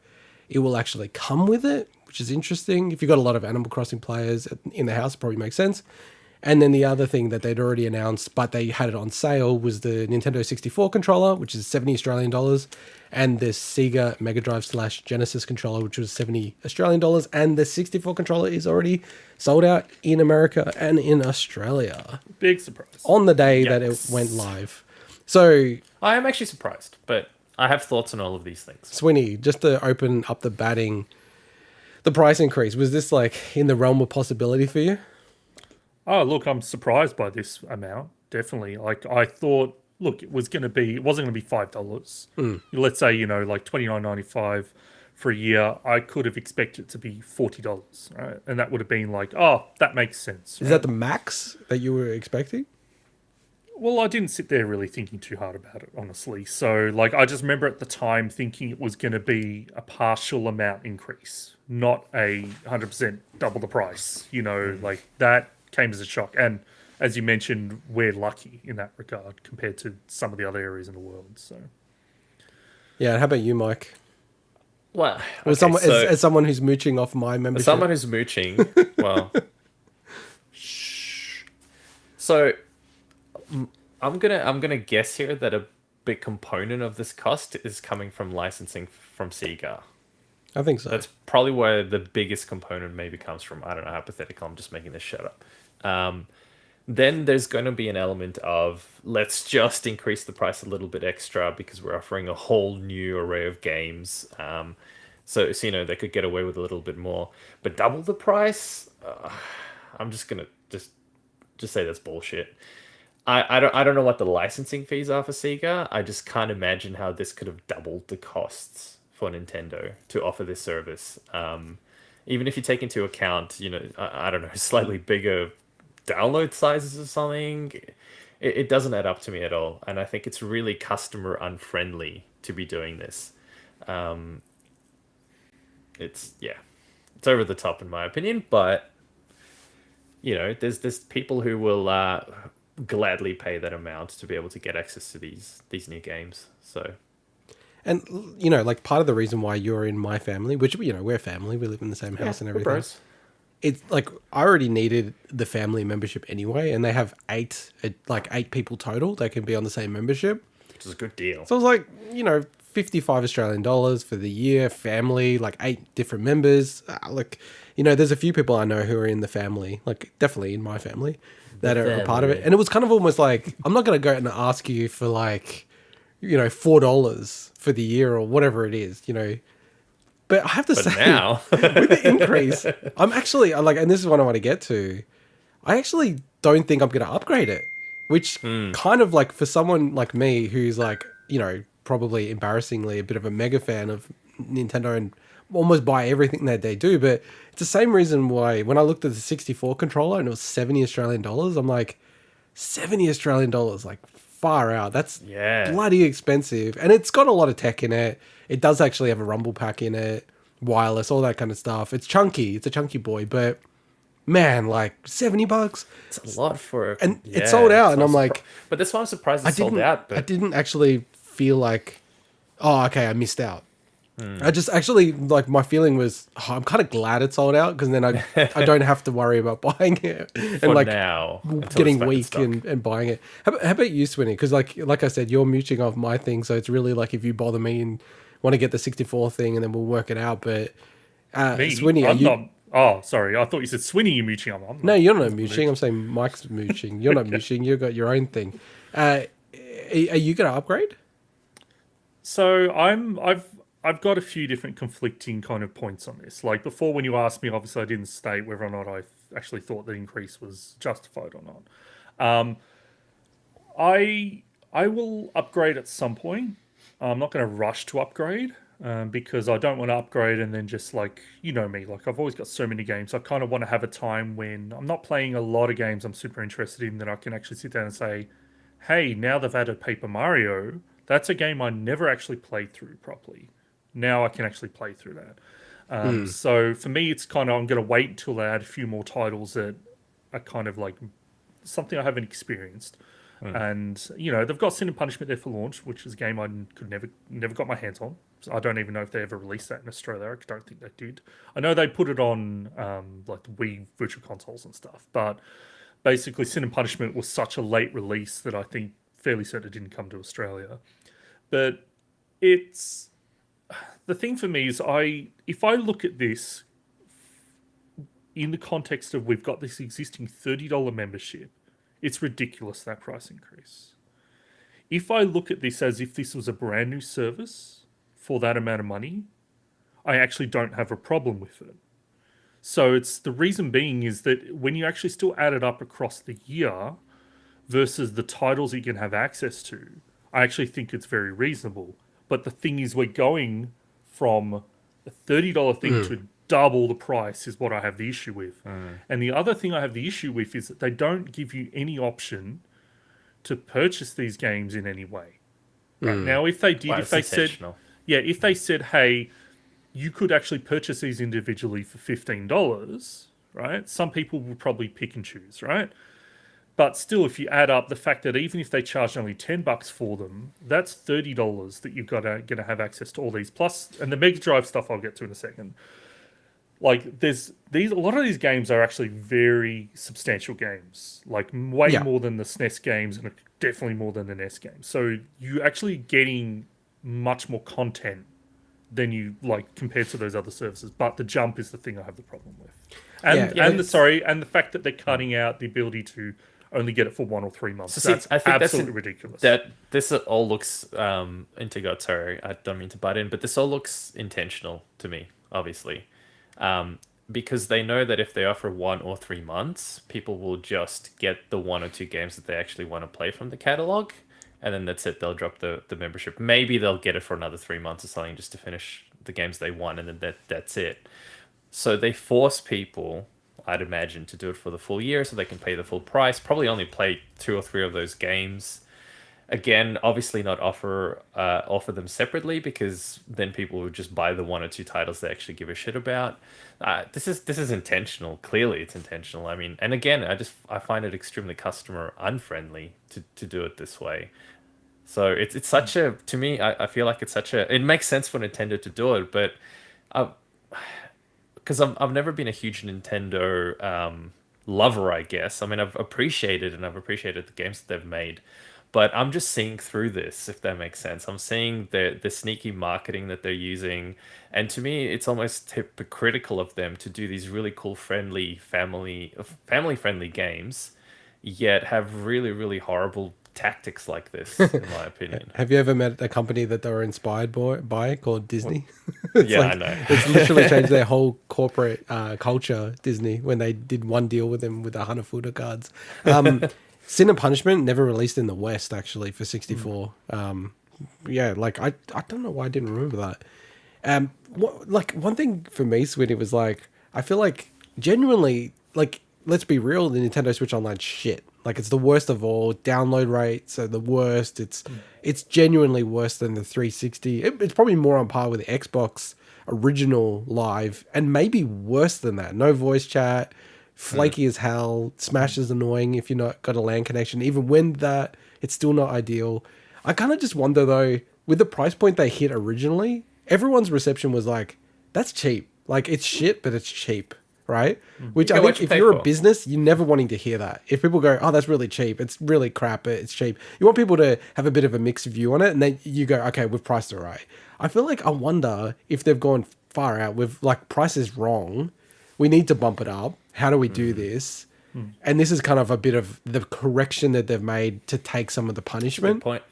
A: it will actually come with it, which is interesting. If you've got a lot of Animal Crossing players in the house, it probably makes sense. And then the other thing that they'd already announced, but they had it on sale, was the Nintendo 64 controller, which is 70 Australian dollars, and the Sega Mega Drive / Genesis controller, which was 70 Australian dollars. And the 64 controller is already sold out in America and in Australia
C: Big surprise.
A: on the day that it went live. So,
B: I am actually surprised, but I have thoughts on all of these things.
A: Swinny, just to open up the batting, the price increase, was this like in the realm of possibility for you?
C: Oh, look, I'm surprised by this amount. Definitely. Like, I thought, look, it wasn't going to be $5. Let's say, like $29.95 for a year. I could have expected it to be $40, right? And that would have been like, oh, that makes sense.
A: Is that the max that you were expecting?
C: Well, I didn't sit there really thinking too hard about it, honestly. So, like, I just remember at the time thinking it was going to be a partial amount increase, not a 100% double the price. Like that came as a shock. And as you mentioned, we're lucky in that regard compared to some of the other areas in the world. So,
A: Yeah, how about you, Mike?
B: Well,
A: Well,
B: okay, so
A: as someone who's mooching off my
B: as
A: membership.
B: someone who's mooching, well, shh. So I'm gonna guess here that a big component of this cost is coming from licensing from Sega.
A: I think so.
B: That's probably where the biggest component maybe comes from. I don't know, hypothetical. I'm just making this shit up. Then there's going to be an element of let's just increase the price a little bit extra because we're offering a whole new array of games. So they could get away with a little bit more, but double the price. I'm just gonna just say that's bullshit. I don't know what the licensing fees are for Sega. I just can't imagine how this could have doubled the costs for Nintendo to offer this service. Even if you take into account, I don't know, slightly bigger download sizes or something, it doesn't add up to me at all. And I think it's really customer unfriendly to be doing this. It's over the top in my opinion, but there's people who will gladly pay that amount to be able to get access to these new games. So,
A: and like part of the reason why you're in my family, which we're family, we live in the same house and everything.
B: Bros.
A: It's like I already needed the family membership anyway, and they have eight people total. They can be on the same membership,
B: Which is a good deal.
A: so it's like 55 Australian dollars for the year, family, like 8 different members. There's a few people I know who are in the family, like definitely in my family, that are a part of it. And it was kind of almost like, I'm not going to go out and ask you for like, $4 for the year or whatever it is, But I have to say,
B: now
A: with the increase, I'm actually and this is what I want to get to. I actually don't think I'm going to upgrade it, which kind of like for someone like me who's like, probably embarrassingly a bit of a mega fan of Nintendo and almost buy everything that they do. But it's the same reason why when I looked at the 64 controller and it was 70 Australian dollars, I'm like, 70 Australian dollars, like far out. That's bloody expensive. And it's got a lot of tech in it. It does actually have a rumble pack in it, wireless, all that kind of stuff. It's chunky. It's a chunky boy, but man, like $70.
B: It's a lot for
A: and it sold out. And I'm like,
B: but that's why I'm surprised it sold out. But
A: I didn't actually feel like, oh, okay, I missed out. I just actually, like, my feeling was, I'm kind of glad it sold out because then I don't have to worry about buying it and
B: for
A: like
B: now,
A: getting weak and buying it. How about you, Swinny? Because like I said, you're mooching off my thing, so it's really like if you bother me and want to get the 64 thing, and then we'll work it out. But Swinny,
C: I'm not. Oh, sorry. I thought you said Swinny. You're mooching. I'm not.
A: No, you're not mooching. I'm saying Mike's mooching. You're not mooching. You've got your own thing. Are you going to upgrade?
C: So I've got a few different conflicting kind of points on this. Like before, when you asked me, obviously I didn't state whether or not I actually thought the increase was justified or not. I will upgrade at some point. I'm not going to rush to upgrade because I don't want to upgrade and then just like, me, like I've always got so many games. I kind of want to have a time when I'm not playing a lot of games I'm super interested in that I can actually sit down and say, hey, now they've added Paper Mario. That's a game I never actually played through properly. Now I can actually play through that. So for me, it's kind of, I'm going to wait until they add a few more titles that are kind of like something I haven't experienced. And, they've got Sin and Punishment there for launch, which is a game I could never got my hands on. So I don't even know if they ever released that in Australia. I don't think they did. I know they put it on like the Wii Virtual Consoles and stuff. But basically, Sin and Punishment was such a late release that I think fairly certain it didn't come to Australia. But it's... The thing for me is if I look at this in the context of we've got this existing $30 membership, it's ridiculous, that price increase. If I look at this as if this was a brand new service for that amount of money, I actually don't have a problem with it. So it's the reason being is that when you actually still add it up across the year versus the titles you can have access to, I actually think it's very reasonable. But the thing is, we're going from a $30 thing to double the price is what I have the issue with. And the other thing I have the issue with is that they don't give you any option to purchase these games in any way. Right now, if they did,
B: Wow,
C: if
B: it's
C: they said,
B: intentional.
C: yeah, if they said, hey, you could actually purchase these individually for $15, right? Some people will probably pick and choose, right? But still, if you add up the fact that even if they charge only $10 for them, that's $30 that you've got to going to have access to all these. Plus, and the Mega Drive stuff I'll get to in a second. Like, there's these a lot of these games are actually very substantial games, like way
A: Yeah.
C: more than the SNES games, and definitely more than the NES games. So you're actually getting much more content than you like compared to those other services. But the jump is the thing I have the problem with, and
A: Yeah,
C: and the fact that they're cutting out the ability to only get it for 1 or 3 months.
B: So see,
C: That's
B: I think
C: absolutely ridiculous.
B: that this all looks into God. Sorry, I don't mean to butt in, but this all looks intentional to me, obviously, because they know that if they offer 1 or 3 months, people will just get the 1 or 2 games that they actually want to play from the catalog, and then that's it. They'll drop the membership. Maybe they'll get it for another 3 months or something just to finish the games they want, and then that's it. So they force people, I'd imagine, to do it for the full year so they can pay the full price. Probably only play 2 or 3 of those games. Again, obviously not offer them separately, because then people would just buy the 1 or 2 titles they actually give a shit about. This is intentional. Clearly, it's intentional. I mean, and again, I find it extremely customer unfriendly to do it this way. So it's such a, to me, I feel like it's such a, it makes sense for Nintendo to do it, but because I've never been a huge Nintendo lover, I guess. I mean, I've appreciated the games that they've made, but I'm just seeing through this, if that makes sense. I'm seeing the sneaky marketing that they're using, and to me, it's almost hypocritical of them to do these really cool, friendly, family friendly games, yet have really, really horrible tactics like this, in my opinion.
A: Have you ever met a company that they were inspired by called Disney?
B: Yeah, I know.
A: It's literally changed their whole corporate culture, Disney, when they did one deal with them with the Hanafuda cards. Sin and Punishment never released in the West, actually, for 64. Yeah, like, I don't know why I didn't remember that. One thing for me, Swinny, was like, I feel like genuinely, like, let's be real, the Nintendo Switch Online shit. Like, it's the worst of all. Download rates are the worst. It's genuinely worse than the 360. It's probably more on par with the Xbox original Live, and maybe worse than that. No voice chat, flaky as hell. Smash is annoying if you're not got a LAN connection. Even when that, it's still not ideal. I kind of just wonder though, with the price point they hit originally, everyone's reception was like, "That's cheap. Like, it's shit, but it's cheap." Right? Which I think if you're a business, you're never wanting to hear that. If people go, "Oh, that's really cheap. It's really crap, but it's cheap." You want people to have a bit of a mixed view on it, and then you go, "Okay, we've priced it right." I feel like I wonder if they've gone far out with like, price is wrong. We need to bump it up. How do we do this? And this is kind of a bit of the correction that they've made to take some of the punishment.
B: Good point.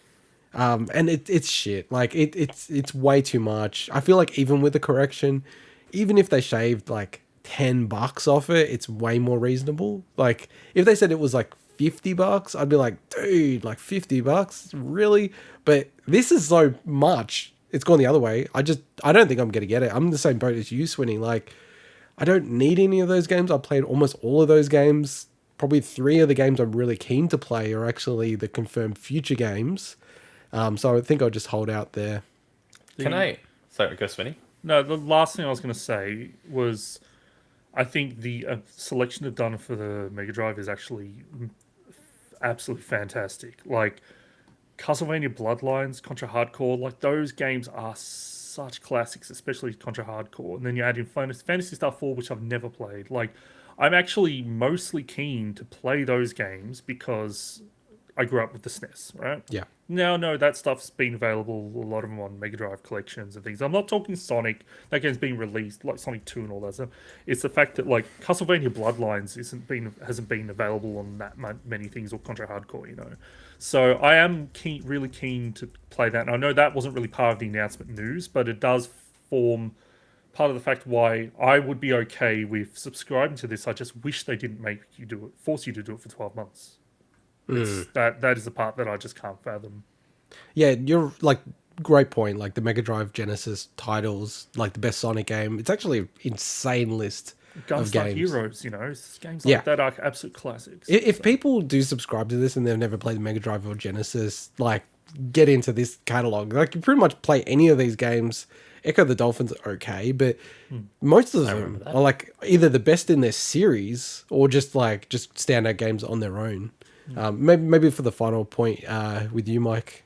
A: And it's shit. Like it's way too much. I feel like even with the correction, even if they shaved like $10 off it, it's way more reasonable. Like, if they said it was like $50, I'd be like, dude, like $50, really? But this is so much. It's gone the other way. I don't think I'm gonna get it. I'm in the same boat as you, Swinny. Like, I don't need any of those games. I've played almost all of those games. Probably 3 of the games I'm really keen to play are actually the confirmed future games. So I think I'll just hold out there.
B: Sorry, go Swinny.
C: No, the last thing I was going to say was, I think the selection they've done for the Mega Drive is actually absolutely fantastic. Like, Castlevania Bloodlines, Contra Hardcore, like, those games are such classics, especially Contra Hardcore. And then you add in Phantasy Star 4, which I've never played. Like, I'm actually mostly keen to play those games because I grew up with the SNES, right?
A: Yeah.
C: Now, no, that stuff's been available, a lot of them on Mega Drive collections and things. I'm not talking Sonic. That game's been released, like Sonic 2 and all that stuff. It's the fact that, like, Castlevania Bloodlines hasn't been available on that many things, or Contra Hardcore, you know. So I am really keen to play that. And I know that wasn't really part of the announcement news, but it does form part of the fact why I would be okay with subscribing to this. I just wish they didn't force you to do it for 12 months. That is the part that I just can't fathom.
A: Yeah, you're like, great point. Like, the Mega Drive Genesis titles, like the best Sonic game, it's actually an insane list
C: Gunstar
A: games.
C: Heroes, games like that are absolute classics.
A: If people do subscribe to this and they've never played the Mega Drive or Genesis, like, get into this catalog. Like, you pretty much play any of these games. Echo the Dolphins are okay, but most of them are like either the best in their series or just standout games on their own. Maybe for the final point with you, Mike.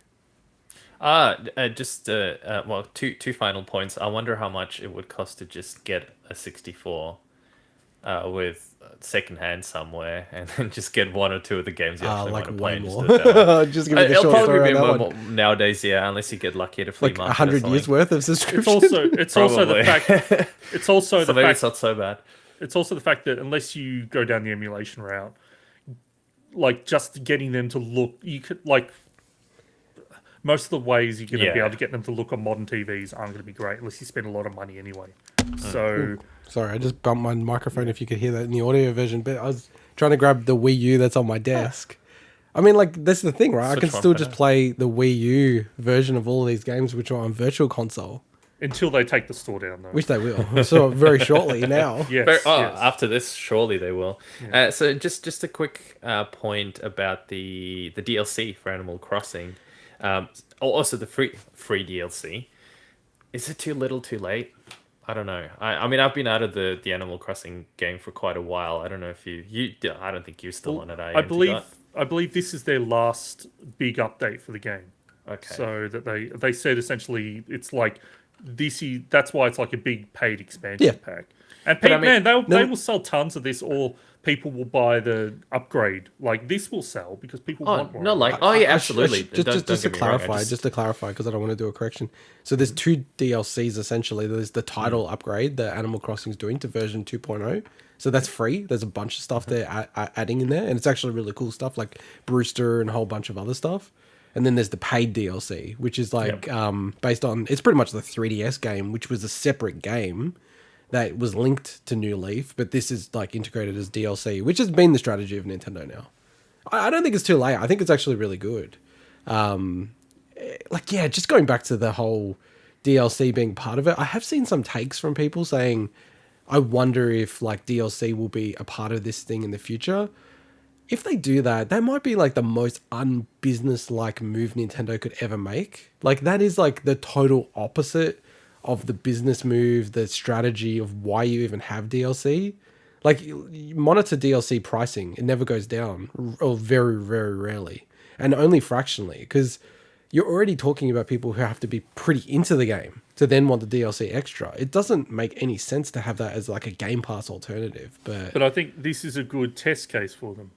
B: Two final points. I wonder how much it would cost to just get a 64 with secondhand somewhere, and then just get one or two of the games you actually want to play.
A: Just give me the
B: It'll
A: short story
B: probably be
A: on that
B: more
A: one.
B: nowadays, yeah, unless you get lucky at a flea
A: Like
B: market.
A: 100 years worth of subscription.
C: It's also the fact. It's also
B: so
C: the
B: maybe
C: fact.
B: it's not so bad.
C: It's also the fact that unless you go down the emulation route, like just getting them to look, you could like. Most of the ways you're going to be able to get them to look on modern TVs aren't going to be great unless you spend a lot of money anyway. So,
A: sorry, I just bumped my microphone if you could hear that in the audio version, but I was trying to grab the Wii U that's on my desk. I mean, like, that's the thing, right? I can still just play the Wii U version of all of these games which are on Virtual Console.
C: Until they take the store down, though.
A: Which they will. So very shortly now.
C: Yes.
B: After this, surely they will.
C: Yeah.
B: So just a quick point about the DLC for Animal Crossing. Also the free DLC. Is it too little, too late? I don't know. I mean, I've been out of the Animal Crossing game for quite a while. I don't know if you. I don't think you're still on it.
C: I believe this is their last big update for the game.
B: Okay.
C: So that they said essentially it's like that's why it's like a big paid expansion pack. And they will sell tons of this, or people will buy the upgrade. Like, this will sell because people want more.
B: Absolutely.
A: Just to clarify, because I don't want to do a correction. So there's two DLCs essentially. There's the title upgrade that Animal Crossing is doing to version 2.0. So that's free. There's a bunch of stuff they're adding in there, and it's actually really cool stuff like Brewster and a whole bunch of other stuff. And then there's the paid DLC, which is like based on, it's pretty much the 3DS game, which was a separate game that was linked to New Leaf, but this is like integrated as DLC, which has been the strategy of Nintendo now. I don't think it's too late. I think it's actually really good. Just going back to the whole DLC being part of it, I have seen some takes from people saying, I wonder if like DLC will be a part of this thing in the future. If they do that, that might be like the most unbusiness-like move Nintendo could ever make. Like, that is like the total opposite of the business move, the strategy of why you even have DLC. Like, you monitor DLC pricing, it never goes down, or very, very rarely, and only fractionally, because you're already talking about people who have to be pretty into the game to then want the DLC extra. It doesn't make any sense to have that as like a Game Pass alternative. But
C: I think this is a good test case for them.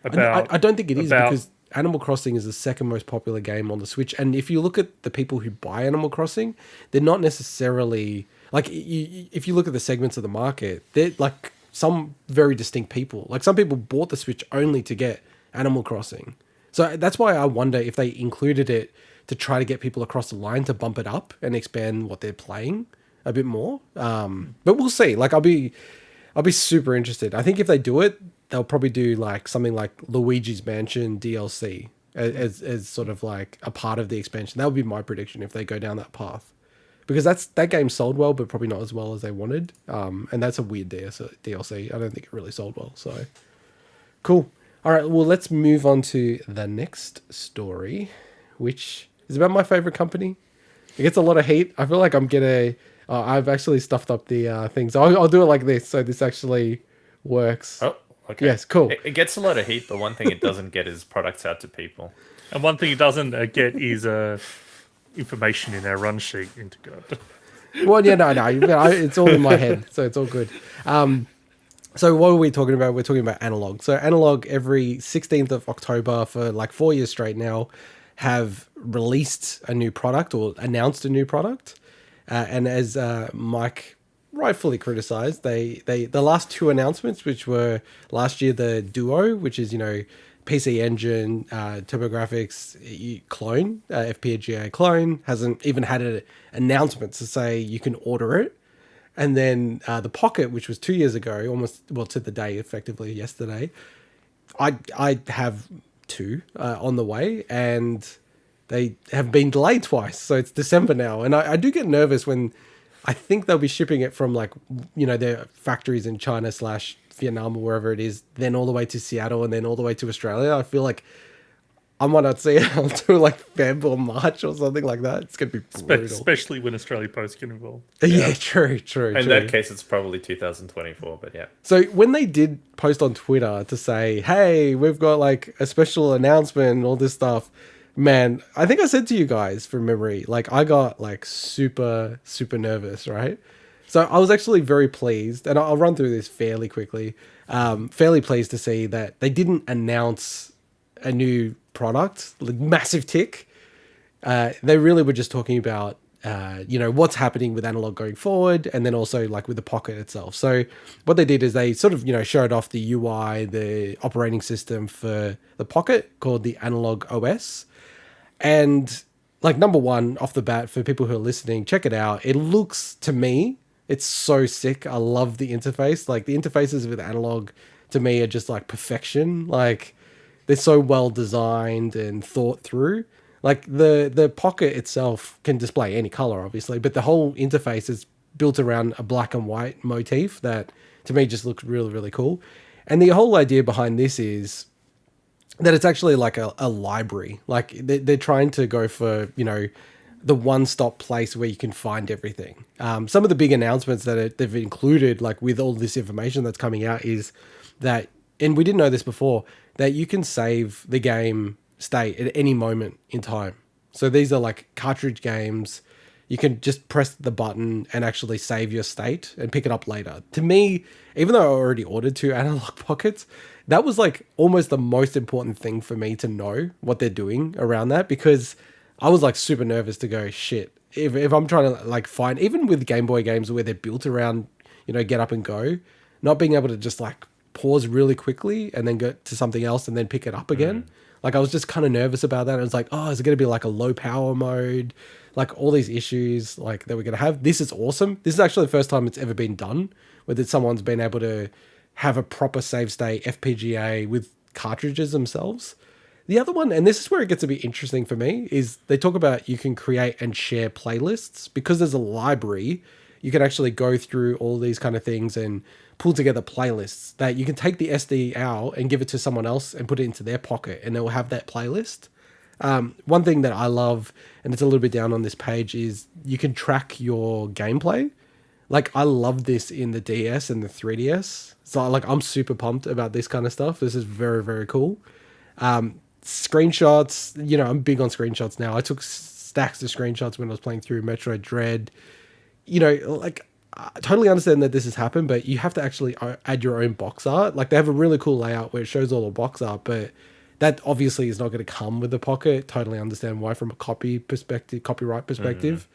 A: I don't think it is, because Animal Crossing is the second most popular game on the Switch. And if you look at the people who buy Animal Crossing, they're not necessarily... Like, if you look at the segments of the market, they're like some very distinct people. Like, some people bought the Switch only to get Animal Crossing. So that's why I wonder if they included it to try to get people across the line to bump it up and expand what they're playing a bit more. But we'll see. Like, I'll be super interested. I think if they do it, they'll probably do like something like Luigi's Mansion DLC as sort of like a part of the expansion. That would be my prediction if they go down that path, because that game sold well, but probably not as well as they wanted. And that's a weird DLC. I don't think it really sold well. So cool. All right. Well, let's move on to the next story, which is about my favorite company. It gets a lot of heat. I feel like I'm gonna. I've actually stuffed up the things. I'll do it like this, so this actually works.
B: Oh, okay.
A: Yes, cool.
B: It gets a lot of heat, but one thing it doesn't get is products out to people.
C: And one thing it doesn't get is information in our run sheet into God.
A: Well, yeah, no, it's all in my head, so it's all good. So what are we talking about? We're talking about Analogue. So Analogue, every 16th of October for like 4 years straight now, have released a new product or announced a new product. And as Mike rightfully criticized, the last two announcements, which were last year the Duo, which is, PC Engine, TurboGrafx clone, FPGA clone, hasn't even had an announcement to say you can order it. And then the Pocket, which was 2 years ago, to the day, effectively yesterday, I have two on the way, and they have been delayed twice. So it's December now. And I do get nervous when I think they'll be shipping it from like, their factories in China / Vietnam or wherever it is, then all the way to Seattle and then all the way to Australia. I feel like I might not see it until like Feb or March or something like that. It's going to be brutal.
C: Especially when Australia Post get involved.
A: Yeah, true.
B: In that case, it's probably 2024, but yeah.
A: So when they did post on Twitter to say, hey, we've got like a special announcement and all this stuff, man, I think I said to you guys from memory, like I got like super, super nervous, right? So I was actually very pleased, and I'll run through this fairly quickly. Fairly pleased to see that they didn't announce a new product, like massive tick. They really were just talking about, what's happening with Analogue going forward, and then also like with the Pocket itself. So what they did is they sort of, showed off the UI, the operating system for the Pocket called the Analogue OS. And like number one off the bat for people who are listening, check it out. It looks, to me, it's so sick. I love the interface. Like the interfaces with Analogue to me are just like perfection. Like they're so well designed and thought through. Like the Pocket itself can display any color, obviously, but the whole interface is built around a black and white motif that to me just looks really, really cool. And the whole idea behind this is that it's actually like a library. Like they're trying to go for, the one-stop place where you can find everything. Some of the big announcements that they've included, like with all this information that's coming out, is that, and we didn't know this before, that you can save the game state at any moment in time. So these are like cartridge games. You can just press the button and actually save your state and pick it up later. To me, even though I already ordered 2 Analogue Pockets, that was like almost the most important thing for me to know what they're doing around that, because I was like super nervous to go, shit, if I'm trying to like find, even with Game Boy games where they're built around, get up and go, not being able to just like pause really quickly and then go to something else and then pick it up again. Like I was just kind of nervous about that. I was like, oh, is it going to be like a low power mode? Like all these issues like that we're going to have. This is awesome. This is actually the first time it's ever been done, where someone's been able to have a proper save state FPGA with cartridges themselves. The other one, and this is where it gets a bit interesting for me, is they talk about you can create and share playlists. Because there's a library, you can actually go through all these kind of things and pull together playlists that you can take the SD out and give it to someone else and put it into their Pocket, and they'll have that playlist. One thing that I love, and it's a little bit down on this page, is you can track your gameplay. Like I love this in the DS and the 3DS. So like I'm super pumped about this kind of stuff. This is very, very cool. Screenshots, I'm big on screenshots now. I took stacks of screenshots when I was playing through Metroid Dread. Like I totally understand that this has happened, but you have to actually add your own box art. Like they have a really cool layout where it shows all the box art, but that obviously is not going to come with the Pocket. Totally understand why from a copyright perspective.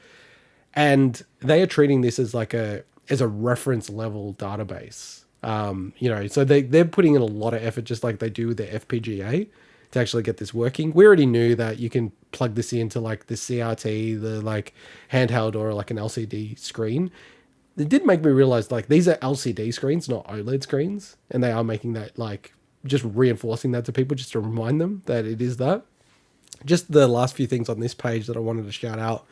A: And they are treating this as like a reference level database. So they're putting in a lot of effort, just like they do with their FPGA, to actually get this working. We already knew that you can plug this into like the CRT, the like handheld or like an LCD screen. It did make me realize like these are LCD screens, not OLED screens. And they are making that like just reinforcing that to people just to remind them that it is that. Just the last few things on this page that I wanted to shout out,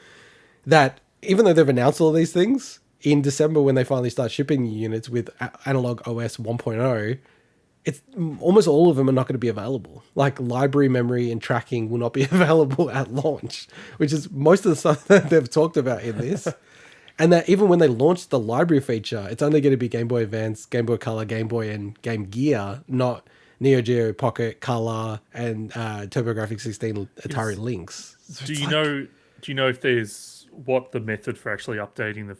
A: that even though they've announced all these things, in December when they finally start shipping units with Analogue OS 1.0, it's almost all of them are not going to be available. Like library memory and tracking will not be available at launch, which is most of the stuff that they've talked about in this. And that even when they launched the library feature, it's only going to be Game Boy Advance, Game Boy Color, Game Boy, and Game Gear, not Neo Geo, Pocket, Color, and TurboGrafx 16 Atari Lynx. So
C: do you know if there's what the method for actually updating the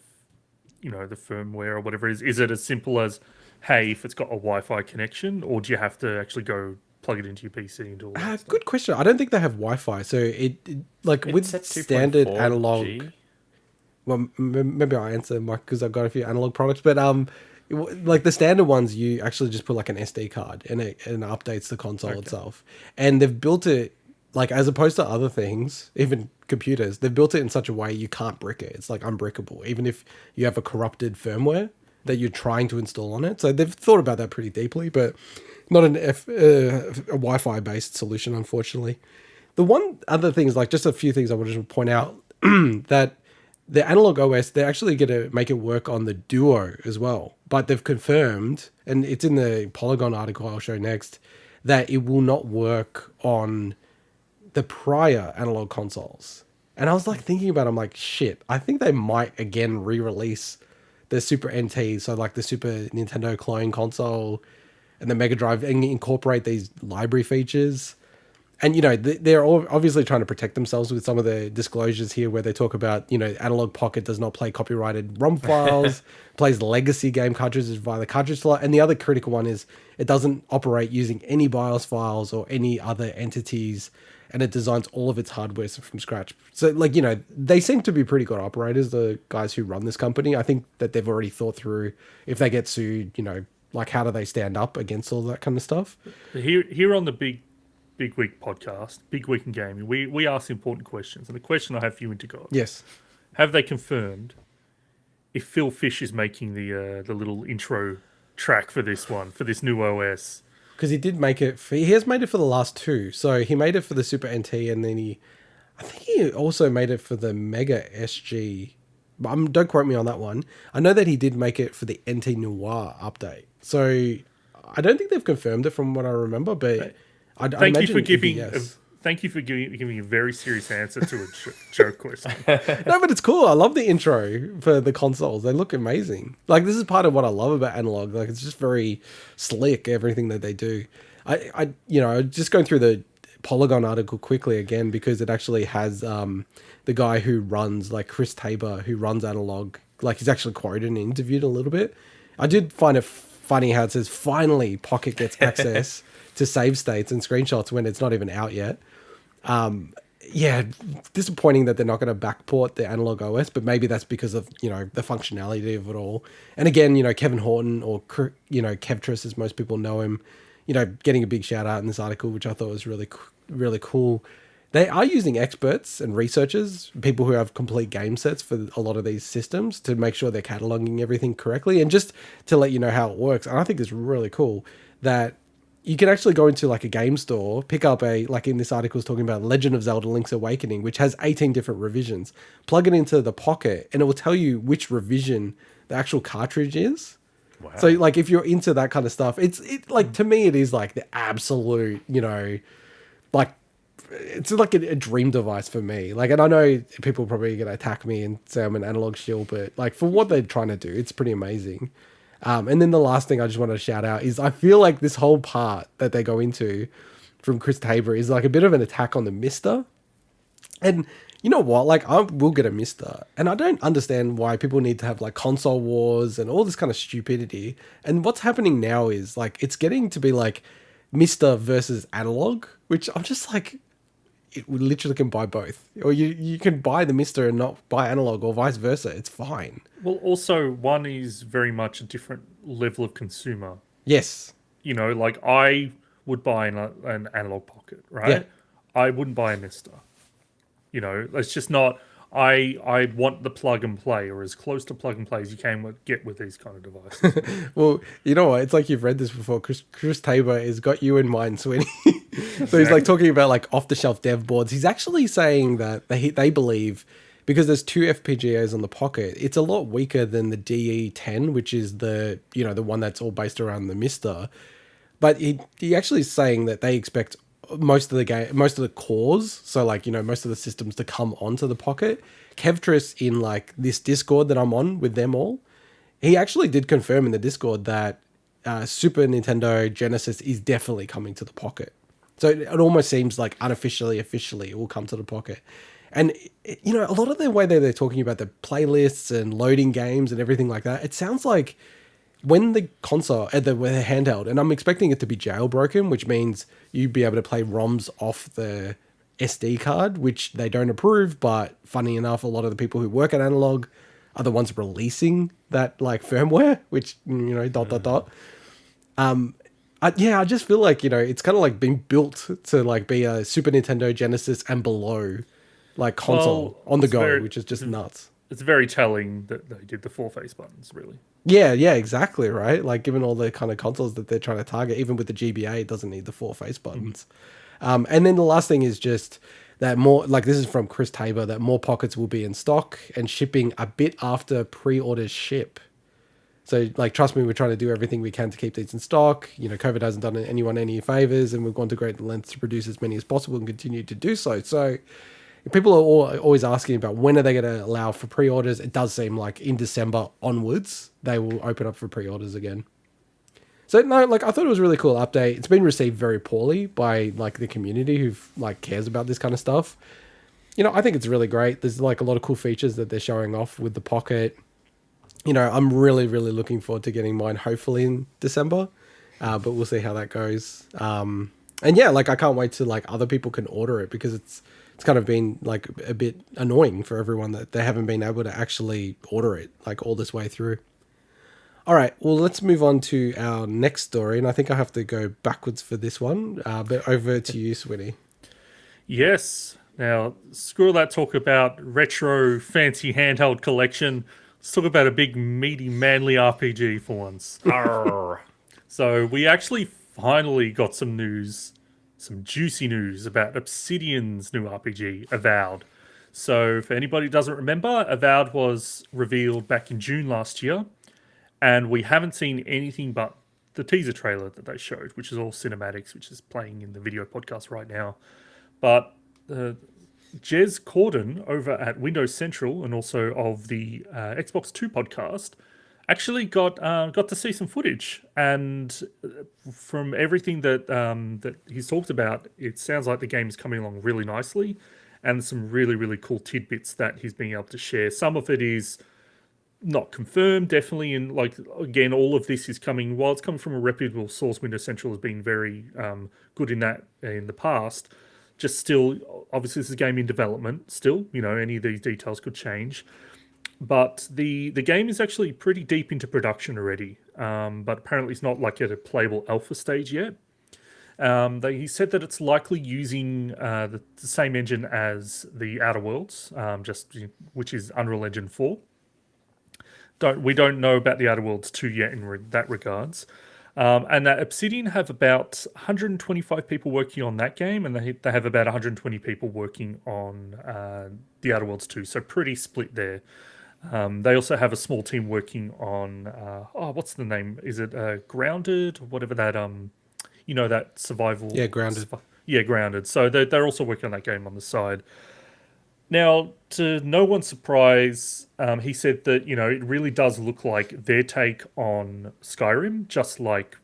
C: the firmware or whatever is? Is it as simple as, hey, if it's got a Wi-Fi connection, or do you have to actually go plug it into your PC and do all that stuff?
A: Good question. I don't think they have Wi-Fi, so it with standard Analogue. Well, maybe I'll answer, Mike, because I've got a few Analogue products, but like the standard ones, you actually just put like an SD card and it updates the console itself. And they've built it, like as opposed to other things, even computers, they've built it in such a way you can't brick it. It's like unbrickable, even if you have a corrupted firmware that you're trying to install on it. So they've thought about that pretty deeply, but not a Wi-Fi based solution, unfortunately. The one other thing is like just a few things I wanted to point out that the Analog OS, they're actually going to make it work on the Duo as well. But they've confirmed, and it's in the Polygon article I'll show next, that it will not work on the prior Analog consoles. And I was like thinking about it, I'm like, shit, I think they might again re-release the Super NT, so like the Super Nintendo clone console and the Mega Drive, and incorporate these library features. And, you know, they're all obviously trying to protect themselves with some of the disclosures here where they talk about, you know, Analog Pocket does not play copyrighted ROM files, plays legacy game cartridges via the cartridge slot. And the other critical one is it doesn't operate using any BIOS files or any other entities, and it designs all of its hardware from scratch. So, like, you know, they seem to be pretty good operators, the guys who run this company. I think that they've already thought through if they get sued, you know, like how do they stand up against all that kind of stuff.
C: Here on the Big Week podcast, Big Week in Gaming, we ask important questions. And the question I have for you, Intergod.
A: Yes.
C: Have they confirmed if Phil Fish is making the little intro track for this new OS?
A: Because he did make it he has made it for the last two. So he made it for the Super NT, and then I think he also made it for the Mega SG. Don't quote me on that one. I know that he did make it for the NT Noir update. So I don't think they've confirmed it from what I remember, but
C: thank you for giving a very serious answer to a joke question.
A: No, but it's cool. I love the intro for the consoles. They look amazing. Like, this is part of what I love about Analog. Like, it's just very slick, everything that they do. I just going through the Polygon article quickly again, because it actually has the guy who runs, like Chris Tabor, who runs Analog. Like, he's actually quoted and interviewed a little bit. I did find it funny how it says, finally, Pocket gets access to save states and screenshots when it's not even out yet. Disappointing that they're not going to backport the Analog OS, but maybe that's because of, you know, the functionality of it all. And again, you know, Kevin Horton, or, you know, Kevtris as most people know him, you know, getting a big shout out in this article, which I thought was really, really cool. They are using experts and researchers, people who have complete game sets for a lot of these systems, to make sure they're cataloging everything correctly. And just to let you know how it works, and I think it's really cool that you can actually go into like a game store, pick up like in this article is talking about Legend of Zelda Link's Awakening, which has 18 different revisions, plug it into the Pocket, and it will tell you which revision the actual cartridge is. Wow. So like, if you're into that kind of stuff, it's like, to me, it is like the absolute, you know, like, it's like a dream device for me. Like, and I know people are probably going to attack me and say I'm an analog shill, but like, for what they're trying to do, it's pretty amazing. And then the last thing I just wanted to shout out is I feel like this whole part that they go into from Chris Tabor is like a bit of an attack on the Mister. And you know what? Like, I will get a Mister. And I don't understand why people need to have like console wars and all this kind of stupidity. And what's happening now is like, it's getting to be like Mister versus Analog, which I'm just like, it literally can buy both, or you can buy the Mister and not buy Analog, or vice versa. It's fine.
C: Well, also, one is very much a different level of consumer.
A: Yes.
C: You know, like, I would buy an Analog Pocket, right?
A: Yeah.
C: I wouldn't buy a Mister. You know, it's just not. I want the plug and play, or as close to plug and play as you can get with these kind of devices.
A: Well, you know what? It's like you've read this before. Chris Tabor has got you in mind, Sweeney. So he's like talking about like off-the-shelf dev boards. He's actually saying that they believe, because there's two FPGAs on the Pocket, it's a lot weaker than the DE10, which is the one that's all based around the Mister. But he actually is saying that they expect most of the cores, so like, you know, most of the systems to come onto the Pocket. Kevtris, in like this Discord that I'm on with them all, he actually did confirm in the Discord that Super Nintendo Genesis is definitely coming to the Pocket. So it almost seems like officially it will come to the Pocket. And, you know, a lot of the way that they're talking about the playlists and loading games and everything like that, it sounds like when the console, the handheld, and I'm expecting it to be jailbroken, which means you'd be able to play ROMs off the SD card, which they don't approve, but funny enough, a lot of the people who work at Analog are the ones releasing that like firmware, which, you know, ... I just feel like, you know, it's kind of like being built to like be a Super Nintendo Genesis and below like console on the go, which is just nuts.
C: It's very telling that they did the 4-face buttons, really.
A: Yeah, exactly, right? Like, given all the kind of consoles that they're trying to target, even with the GBA, it doesn't need the 4-face buttons. And then the last thing is just that more, like this is from Chris Tabor, that more pockets will be in stock and shipping a bit after pre-orders ship. So, like, trust me, we're trying to do everything we can to keep these in stock. You know, COVID hasn't done anyone any favors, and we've gone to great lengths to produce as many as possible and continue to do so. So, people are always asking about when are they going to allow for pre-orders. It does seem like in December onwards, they will open up for pre-orders again. So, no, like, I thought it was a really cool update. It's been received very poorly by, like, the community who, like, cares about this kind of stuff. You know, I think it's really great. There's, like, a lot of cool features that they're showing off with the Pocket. You know, I'm really, really looking forward to getting mine hopefully in December, but we'll see how that goes. And yeah, like I can't wait to like other people can order it because it's kind of been like a bit annoying for everyone that they haven't been able to actually order it like all this way through. All right, well, let's move on to our next story, and I think I have to go backwards for this one, but over to you, Swinny.
C: Yes. Now, screw that talk about retro fancy handheld collection. Let's talk about a big, meaty, manly RPG for once. So we actually finally got some news, some juicy news about Obsidian's new RPG, Avowed. So for anybody who doesn't remember, Avowed was revealed back in June last year, and we haven't seen anything but the teaser trailer that they showed, which is all cinematics, which is playing in the video podcast right now. But Jez Corden over at Windows Central and also of the Xbox 2 podcast actually got to see some footage, and from everything that that he's talked about, it sounds like the game is coming along really nicely, and some really, really cool tidbits that he's being able to share. Some of it is not confirmed, definitely, and like again, all of this is coming while it's coming from a reputable source. Windows Central has been very good in that in the past. Just still, obviously, this is a game in development. Still, you know, any of these details could change. But the game is actually pretty deep into production already. But apparently, it's not like at a playable alpha stage yet. He said that it's likely using the same engine as the Outer Worlds, which is Unreal Engine 4. We don't know about the Outer Worlds 2 yet in that regards. And that Obsidian have about 125 people working on that game, and they have about 120 people working on the Outer Worlds 2, so pretty split there. They also have a small team working on, what's the name? Is it Grounded? Whatever that, that survival...
A: Yeah, Grounded.
C: Grounded. So they're also working on that game on the side. Now, to no one's surprise, he said that, it really does look like their take on Skyrim, just like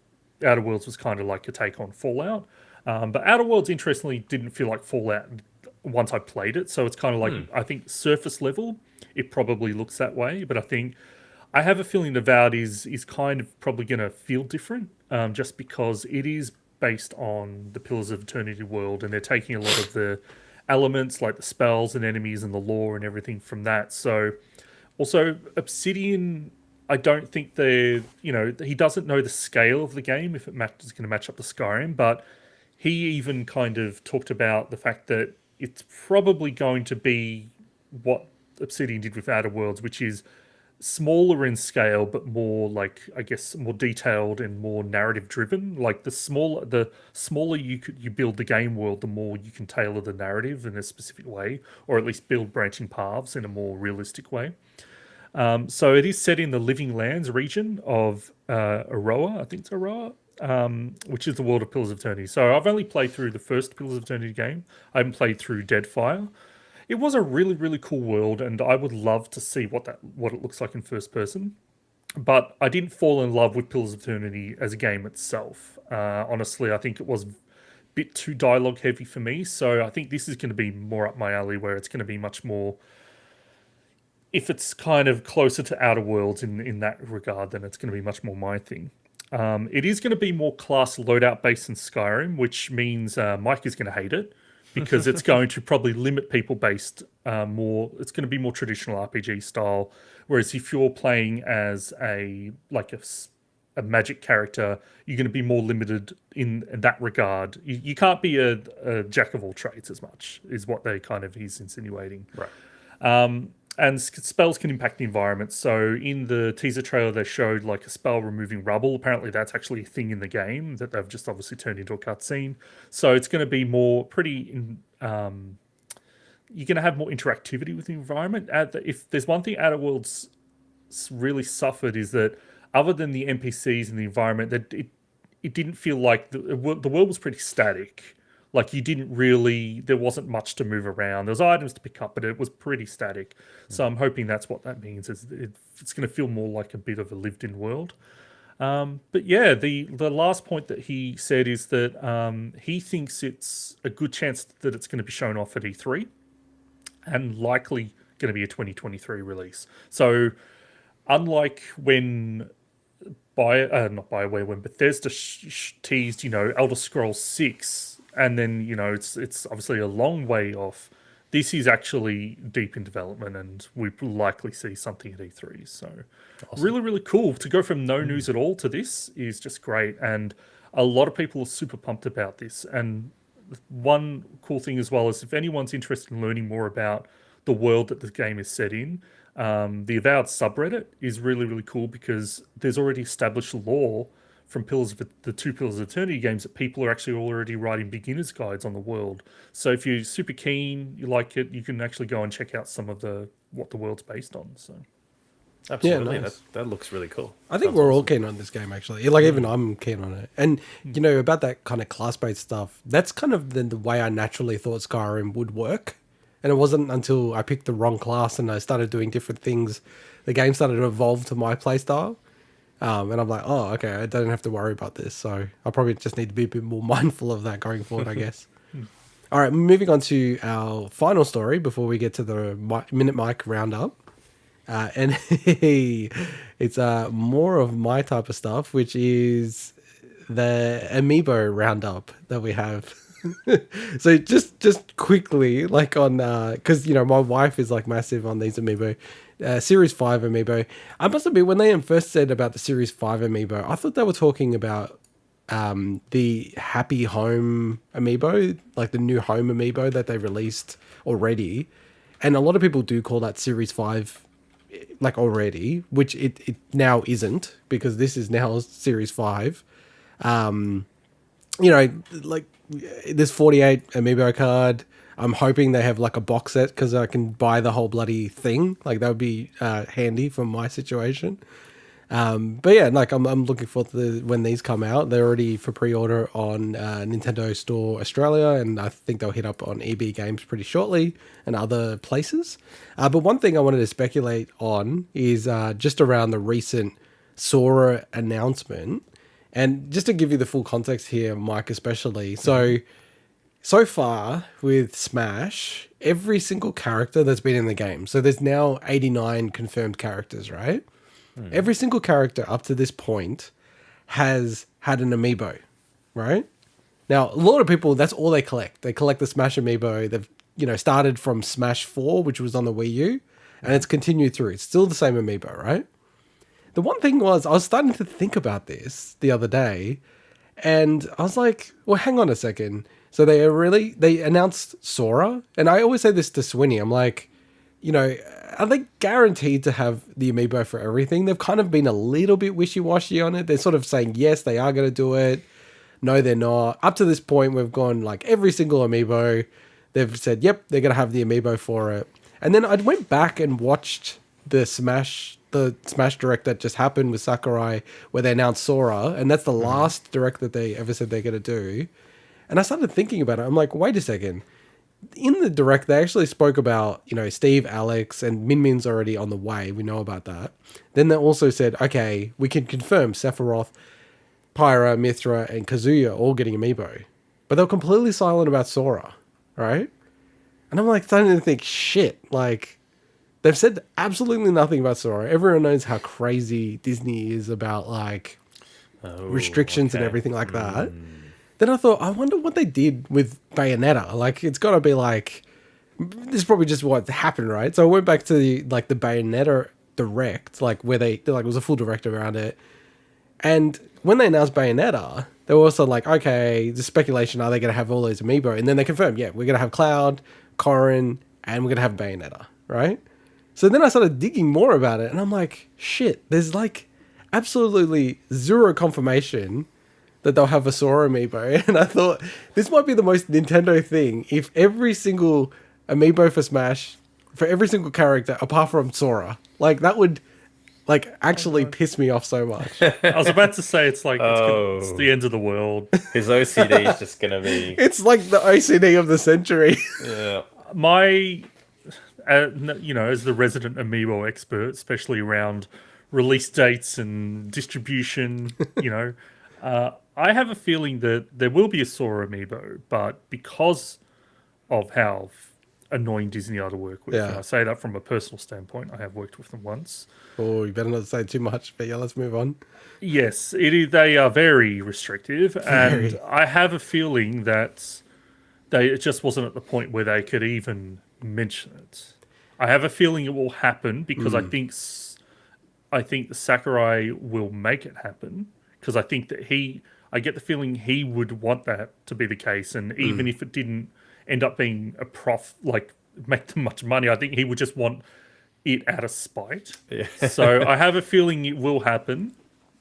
C: Outer Worlds was kind of like a take on Fallout. But Outer Worlds, interestingly, didn't feel like Fallout once I played it. So it's kind of like, I think, surface level, it probably looks that way. But I have a feeling Avowed is kind of probably going to feel different, just because it is based on the Pillars of Eternity world, and they're taking a lot of the elements like the spells and enemies and the lore and everything from that. So also Obsidian, I don't think he doesn't know the scale of the game if it is going to match up to Skyrim, but he even kind of talked about the fact that it's probably going to be what Obsidian did with Outer Worlds, which is smaller in scale, but more like, I guess, more detailed and more narrative driven. Like the smaller you build the game world, the more you can tailor the narrative in a specific way, or at least build branching paths in a more realistic way. So it is set in the Living Lands region of Aroa, I think it's Aroa, which is the world of Pillars of Eternity. So I've only played through the first Pillars of Eternity game. I haven't played through Deadfire. It was a really, really cool world, and I would love to see what it looks like in first person. But I didn't fall in love with Pillars of Eternity as a game itself. Honestly, I think it was a bit too dialogue heavy for me. So I think this is going to be more up my alley, where it's going to be much more... If it's kind of closer to Outer Worlds in that regard, then it's going to be much more my thing. It is going to be more class loadout based in Skyrim, which means Mike is going to hate it, because it's going to probably limit people based more. It's going to be more traditional RPG style. Whereas if you're playing as a magic character, you're going to be more limited in that regard. You can't be a jack of all trades as much, is what he's insinuating.
B: Right.
C: And spells can impact the environment. So in the teaser trailer, they showed like a spell removing rubble. Apparently that's actually a thing in the game that they've just obviously turned into a cutscene. So it's going to be more pretty you're going to have more interactivity with the environment. If there's one thing Outer Worlds really suffered is that other than the NPCs and the environment, that it didn't feel like the world was pretty static. Like you didn't really, there wasn't much to move around. There was items to pick up, but it was pretty static. So I'm hoping that's what that means. Is it's going to feel more like a bit of a lived-in world. But yeah, the last point that he said is that he thinks it's a good chance that it's going to be shown off at E3 and likely going to be a 2023 release. So unlike when not BioWare, when Bethesda teased, Elder Scrolls 6, and then, it's obviously a long way off. This is actually deep in development, and we will likely see something at E3. So awesome. Really, really cool. To go from no news at all to this is just great. And a lot of people are super pumped about this. And one cool thing as well is if anyone's interested in learning more about the world that the game is set in, the Avowed subreddit is really, really cool because there's already established lore from the two Pillars of Eternity games that people are actually already writing beginner's guides on the world. So if you're super keen, you like it, you can actually go and check out some of what the world's based on. So
B: absolutely,
A: yeah, nice.
B: That looks really cool.
A: I think we're all keen on this game actually. Like even I'm keen on it. And about that kind of class-based stuff, that's kind of the way I naturally thought Skyrim would work. And it wasn't until I picked the wrong class and I started doing different things, the game started to evolve to my playstyle. And I'm like, oh, okay, I don't have to worry about this. So I probably just need to be a bit more mindful of that going forward, I guess. All right, moving on to our final story before we get to the Minute Mike roundup. And it's more of my type of stuff, which is the Amiibo roundup that we have. So just quickly, like on, because, my wife is like massive on these Amiibo. Series 5 Amiibo. I must admit, when they first said about the Series 5 Amiibo, I thought they were talking about the Happy Home Amiibo, like the new Home Amiibo that they released already. And a lot of people do call that Series 5 like already, which it now isn't, because this is now Series 5. Like there's 48 Amiibo card. I'm hoping they have like a box set because I can buy the whole bloody thing. Like that would be handy for my situation. But yeah, like I'm looking forward to when these come out. They're already for pre-order on Nintendo Store Australia, and I think they'll hit up on EB Games pretty shortly and other places. But one thing I wanted to speculate on is just around the recent Sora announcement. And just to give you the full context here, Mike especially, so far with Smash, every single character that's been in the game, so there's now 89 confirmed characters, right? Every single character up to this point has had an Amiibo, right? Now, a lot of people, that's all they collect. They collect the Smash Amiibo. They've, started from Smash 4, which was on the Wii U, and it's continued through. It's still the same Amiibo, right? The one thing was, I was starting to think about this the other day, and I was like, well, hang on a second. So they announced Sora, and I always say this to Swinny. I'm like, are they guaranteed to have the Amiibo for everything? They've kind of been a little bit wishy-washy on it. They're sort of saying, yes, they are going to do it. No, they're not. Up to this point, we've gone like every single Amiibo. They've said, yep, they're going to have the Amiibo for it. And then I went back and watched the Smash Direct that just happened with Sakurai, where they announced Sora, and that's the last Direct that they ever said they're going to do. And I started thinking about it. I'm like, wait a second. In the Direct, they actually spoke about, Steve, Alex, and Min Min's already on the way. We know about that. Then they also said, okay, we can confirm Sephiroth, Pyra, Mithra, and Kazuya all getting Amiibo. But they were completely silent about Sora, right? And I'm like starting to think, shit, like, they've said absolutely nothing about Sora. Everyone knows how crazy Disney is about, like, restrictions and everything like that. Then I thought, I wonder what they did with Bayonetta. Like, it's got to be like, this is probably just what happened, right? So I went back to the Bayonetta Direct, like where it was a full Direct around it. And when they announced Bayonetta, they were also like, okay, the speculation, are they going to have all those Amiibo? And then they confirmed, yeah, we're going to have Cloud, Corrin, and we're going to have Bayonetta, right? So then I started digging more about it, and I'm like, shit, there's like absolutely zero confirmation that they'll have a Sora Amiibo. And I thought, this might be the most Nintendo thing if every single amiibo for Smash for every single character apart from Sora. Like that would actually piss me off so much.
C: I was about to say it's like it's the end of the world.
B: His OCD is just gonna be.
A: It's like the OCD of the century.
B: Yeah.
C: My, as the resident amiibo expert, especially around release dates and distribution, I have a feeling that there will be a Sora amiibo, but because of how annoying Disney are to work with, and I say that from a personal standpoint, I have worked with them once.
A: Oh, you better not say too much, but yeah, let's move on.
C: Yes, they are very restrictive, and I have a feeling that it just wasn't at the point where they could even mention it. I have a feeling it will happen because I think the Sakurai will make it happen because I think that I get the feeling he would want that to be the case, and even if it didn't end up being make them much money, I think he would just want it out of spite. Yeah. So I have a feeling it will happen,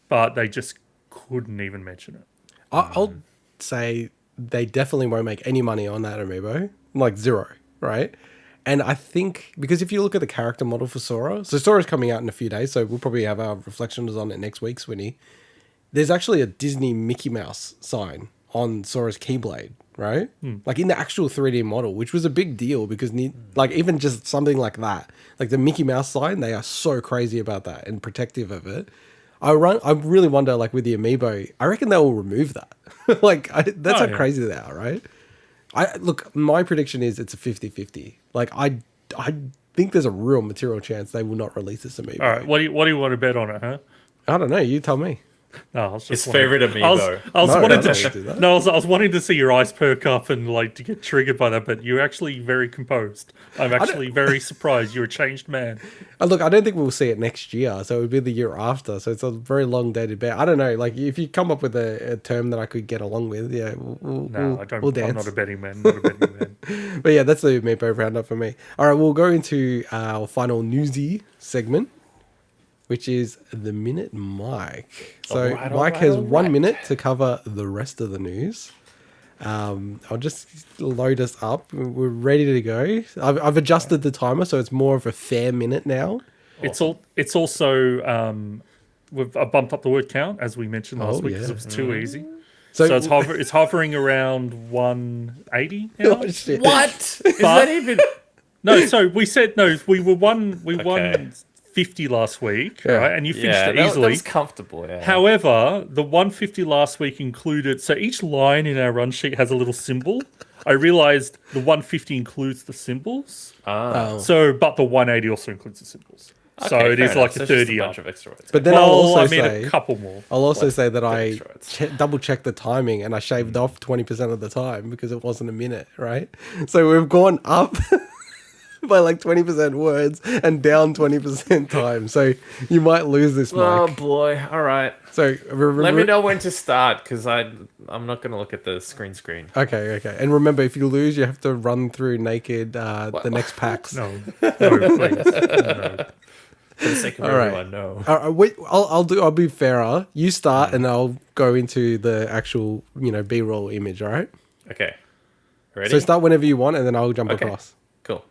C: but they just couldn't even mention it.
A: I'll say they definitely won't make any money on that amiibo, like zero, right? And I think because if you look at the character model for Sora, so Sora's coming out in a few days, so we'll probably have our reflections on it next week, Swinny. There's actually a Disney Mickey Mouse sign on Sora's Keyblade, right? Like in the actual 3D model, which was a big deal because even just something like that, like the Mickey Mouse sign, they are so crazy about that and protective of it. I really wonder, like with the amiibo, I reckon they will remove that. That's how crazy they are, right? Look, my prediction is it's a 50-50. Like I think there's a real material chance they will not release this amiibo.
C: All right, what do you want to bet on it, huh?
A: I don't know. You tell me.
C: No,
B: his favorite amiibo.
C: I was wanting to see your eyes perk up and to get triggered by that, but you're actually very composed. I'm actually very surprised. You're a changed man.
A: Look, I don't think we'll see it next year, so it would be the year after. So it's a very long dated bet. I don't know. Like if you come up with a term that I could get along with, yeah, we'll dance.
C: I'm not a betting man.
A: But yeah, that's the amiibo roundup for me. All right, we'll go into our final newsy segment, which is the Minute Mike. So Mike has 1 minute to cover the rest of the news. I'll just load us up. We're ready to go. I've adjusted the timer, so it's more of a fair minute now.
C: It's also I bumped up the word count as we mentioned last week because it was too easy. So it's hovering around 180 now.
A: Oh, shit.
B: What? Is that even?
C: No. So we said no. We won 50 last week, right? And you finished it easily.
B: That was comfortable, yeah.
C: However, the 150 last week included... So each line in our run sheet has a little symbol. I realized the 150 includes the symbols. But the 180 also includes the symbols. Okay, so it is like a 30 up.
A: But then I made
C: a couple more.
A: I'll also say that I double-checked the timing and I shaved off 20% of the time because it wasn't a minute, right? So we've gone up... by 20% words and down 20% time. So you might lose this, Mike.
B: Oh, boy. All right.
A: So
B: let me know when to start because I'm not going to look at the screen.
A: Okay. And remember, if you lose, you have to run through naked the next packs.
C: No, please. No.
B: For the sake of everyone, no.
A: Wait, I'll be fairer. You start and I'll go into the actual, B-roll image, all right?
B: Okay. Ready?
A: So start whenever you want and then I'll jump across.
B: Cool.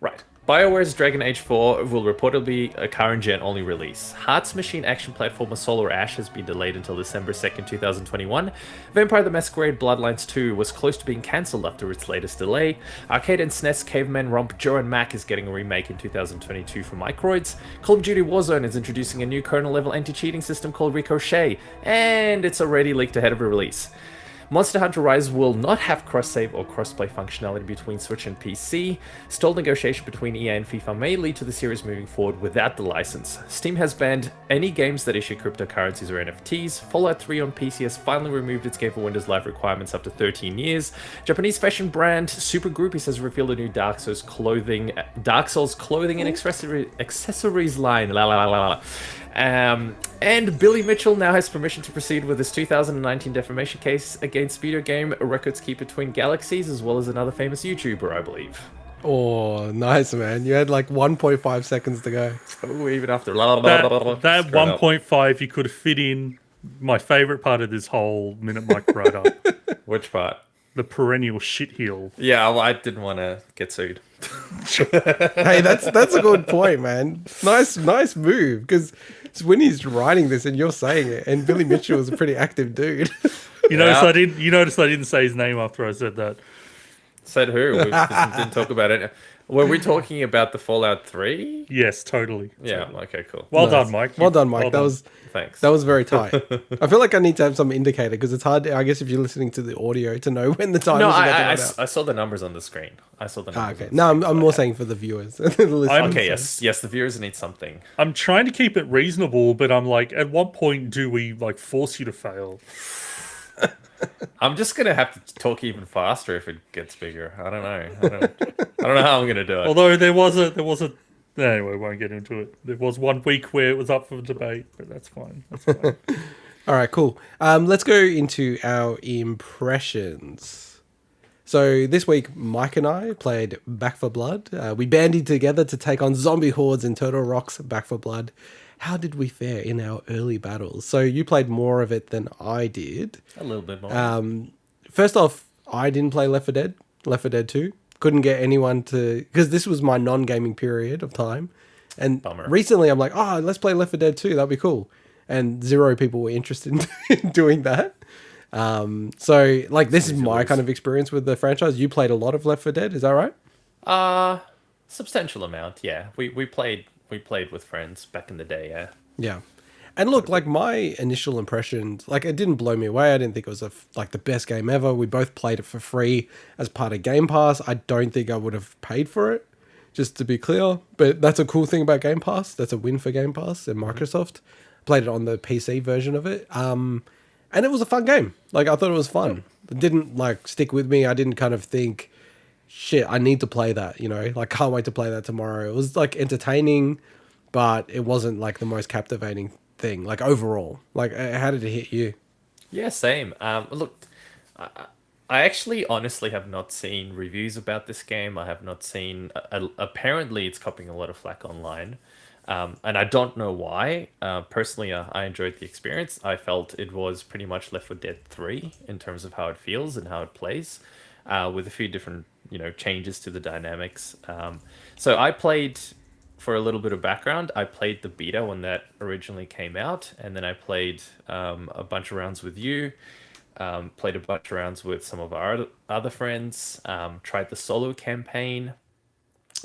B: Right. BioWare's Dragon Age 4 will reportedly be a current gen only release. Hearts Machine action platformer Solar Ash has been delayed until December 2nd, 2021. Vampire the Masquerade Bloodlines 2 was close to being cancelled after its latest delay. Arcade and SNES Caveman romp Joe and Mac is getting a remake in 2022 for Microids. Call of Duty Warzone is introducing a new kernel-level anti-cheating system called Ricochet, and it's already leaked ahead of a release. Monster Hunter Rise will not have cross-save or cross-play functionality between Switch and PC. Stalled negotiation between EA and FIFA may lead to the series moving forward without the license. Steam has banned any games that issue cryptocurrencies or NFTs. Fallout 3 on PC has finally removed its Game for Windows Live requirements after 13 years. Japanese fashion brand Super Groupies has revealed a new Dark Souls clothing and accessories line. And Billy Mitchell now has permission to proceed with his 2019 defamation case against video game records keeper Twin Galaxies, as well as another famous YouTuber, I believe.
A: Oh, nice, man. You had 1.5 seconds to go.
B: Oh, even after
C: that 1.5 you could have fit in my favorite part of this whole Minute Mike write-up.
B: Which part?
C: the perennial shitheel.
B: Yeah, well, I didn't want to get sued.
A: Hey, that's a good point, man. Nice move, because it's when he's writing this and you're saying it, and Billy Mitchell is a pretty active dude.
C: You notice I didn't say his name after I said that.
B: Said who? We didn't talk about it. Were we talking about the Fallout 3?
C: Yes, totally.
B: Yeah, okay, cool.
C: Well
A: Nice.
C: done, Mike.
A: Well done, Mike.
B: Thanks.
A: That was very tight. I feel like I need to have some indicator, because it's hard, I guess, if you're listening to the audio, to know when the time
B: No,
A: is about to run out.
B: I saw the numbers on the screen. I saw the numbers.
A: Okay.
B: On the
A: No,
B: screen,
A: I'm
B: so
A: more
B: yeah.
A: saying for the viewers. The listeners.
B: Okay, yes, the viewers need something.
C: I'm trying to keep it reasonable, but I'm like, at what point do we like force you to fail?
B: I'm just gonna have to talk even faster if it gets bigger. I don't know. I don't know how I'm gonna do it.
C: Although there was a anyway, we won't get into it. There was 1 week where it was up for debate, but that's fine. That's fine.
A: All right, cool. Let's go into our impressions. So this week, Mike and I played Back for Blood. We bandied together to take on zombie hordes in Turtle Rock's Back for Blood. How did we fare in our early battles? So you played more of it than I did.
B: A little bit more.
A: First off, I didn't play Left 4 Dead 2. Couldn't get anyone to, because this was my non-gaming period of time. And
B: Bummer.
A: recently I'm like, oh, let's play Left 4 Dead 2. That'd be cool. And 0 people were interested in doing that. So like, this is my kind of experience with the franchise. You played a lot of Left 4 Dead. Is that right?
B: Substantial amount. Yeah, we played with friends back in the day. Yeah.
A: Yeah. And look, like my initial impressions, like it didn't blow me away. I didn't think it was like the best game ever. We both played it for free as part of Game Pass. I don't think I would have paid for it, just to be clear. But that's a cool thing about Game Pass. That's a win for Game Pass and Microsoft. Played it on the PC version of it. And it was a fun game. Like I thought it was fun. It didn't like stick with me. I didn't kind of think, shit, I need to play that, you know? Like can't wait to play that tomorrow. It was like entertaining, but it wasn't like the most captivating thing, like overall. Like how did it hit you?
B: Yeah, same. Look, I actually honestly have not seen reviews about this game. I have not seen. Apparently, it's copying a lot of flack online, and I don't know why. Personally, I enjoyed the experience. I felt it was pretty much Left 4 Dead 3 in terms of how it feels and how it plays, with a few different changes to the dynamics. So I played. For a little bit of background, I played the beta when that originally came out, and then I played a bunch of rounds with you, played a bunch of rounds with some of our other friends, tried the solo campaign,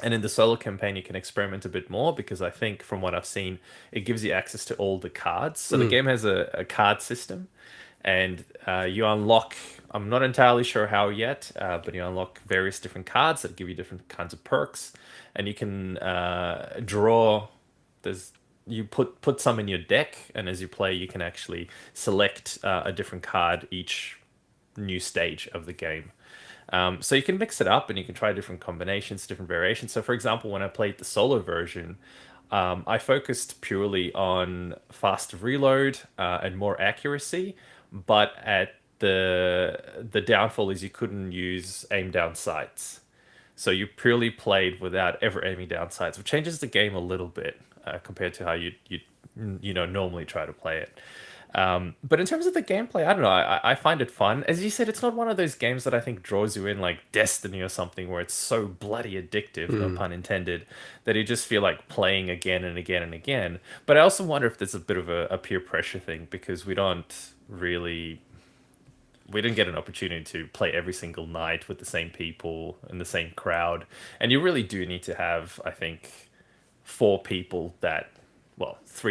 B: and in the solo campaign you can experiment a bit more, because I think from what I've seen, it gives you access to all the cards. So the game has a card system, and you unlock, I'm not entirely sure how yet, but you unlock various different cards that give you different kinds of perks. And you can draw. You put some in your deck, and as you play, you can actually select a different card each new stage of the game. So you can mix it up, and you can try different combinations, different variations. So, for example, when I played the solo version, I focused purely on faster reload and more accuracy, but at the downfall is you couldn't use aim down sights. So you purely played without ever aiming down sights, which changes the game a little bit compared to how you normally try to play it. But in terms of the gameplay, I don't know. I find it fun. As you said, it's not one of those games that I think draws you in like Destiny or something, where it's so bloody addictive, no pun intended, that you just feel like playing again and again and again. But I also wonder if there's a bit of a peer pressure thing, because we didn't get an opportunity to play every single night with the same people in the same crowd. And you really do need to have, I think, 3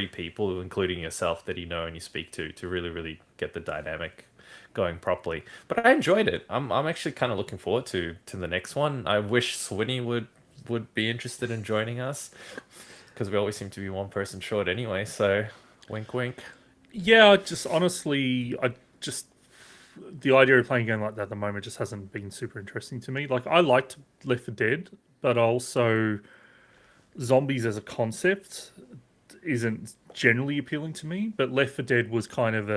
B: people, including yourself, that you know and you speak to really, really get the dynamic going properly. But I enjoyed it. I'm actually kind of looking forward to the next one. I wish Swinny would be interested in joining us, because we always seem to be one person short anyway. So wink, wink.
C: Yeah, the idea of playing a game like that at the moment just hasn't been super interesting to me. Like, I liked Left 4 Dead, but also zombies as a concept isn't generally appealing to me. But Left 4 Dead was kind of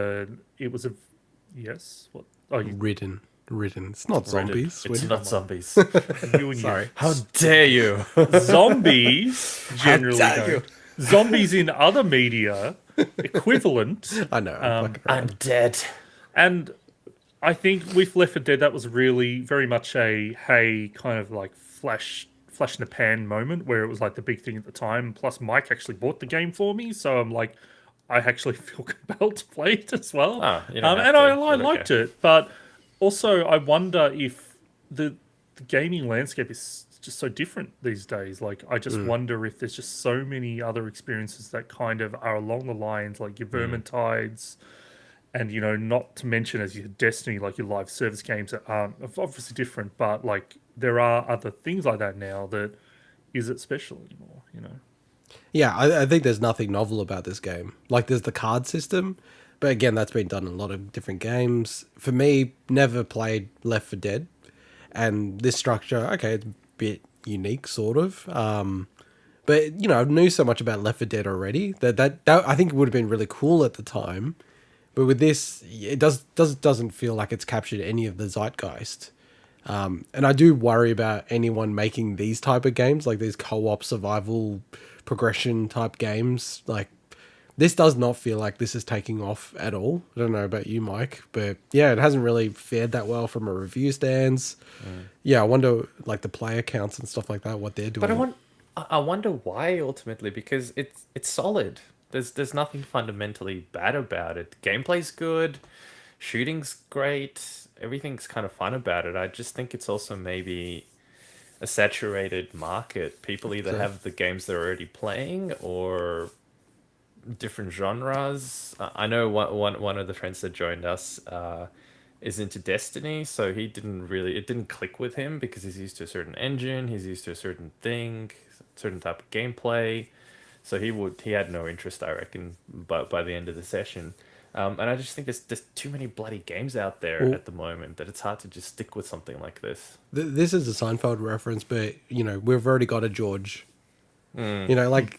C: yes. What? Oh,
A: Ridden. It's not zombies.
B: It's not zombies.
A: Sorry.
B: How dare you?
C: Zombies generally
A: How dare
C: don't. Zombies in other media equivalent.
A: I know.
B: I'm dead.
C: And I think with Left 4 Dead, that was really very much a hey kind of like flash in the pan moment where it was like the big thing at the time. Plus, Mike actually bought the game for me, so I'm like, I actually feel compelled to play it as well.
B: Oh, you don't have
C: And
B: to,
C: I
B: but
C: liked
B: okay.
C: it, but also I wonder if the gaming landscape is just so different these days. Like, I just wonder if there's just so many other experiences that kind of are along the lines, like your Vermintides, and not to mention as your Destiny, like your live service games that aren't obviously different, but like there are other things like that now that is it special anymore.
A: Yeah, I think there's nothing novel about this game. Like, there's the card system, but again, that's been done in a lot of different games. For me, never played Left 4 Dead, and this structure, okay, it's a bit unique, sort of. But I knew so much about Left 4 Dead already that I think it would have been really cool at the time. But with this, it doesn't feel like it's captured any of the zeitgeist. And I do worry about anyone making these type of games, like these co-op survival progression type games. Like, this does not feel like this is taking off at all. I don't know about you, Mike, but yeah, it hasn't really fared that well from a review stance. Yeah, I wonder, like, the player counts and stuff like that, what they're doing.
B: But I wonder why ultimately, because it's solid. There's nothing fundamentally bad about it. Gameplay's good, shooting's great, everything's kind of fun about it. I just think it's also maybe a saturated market. People either
A: So,
B: have the games they're already playing or different genres. I know one of the friends that joined us is into Destiny, so it didn't click with him because he's used to a certain engine, he's used to a certain thing, certain type of gameplay. So he had no interest, I reckon, by the end of the session. And I just think there's too many bloody games out there
A: well,
B: at the moment that it's hard to just stick with something like this.
A: this is a Seinfeld reference, but we've already got a George. Like,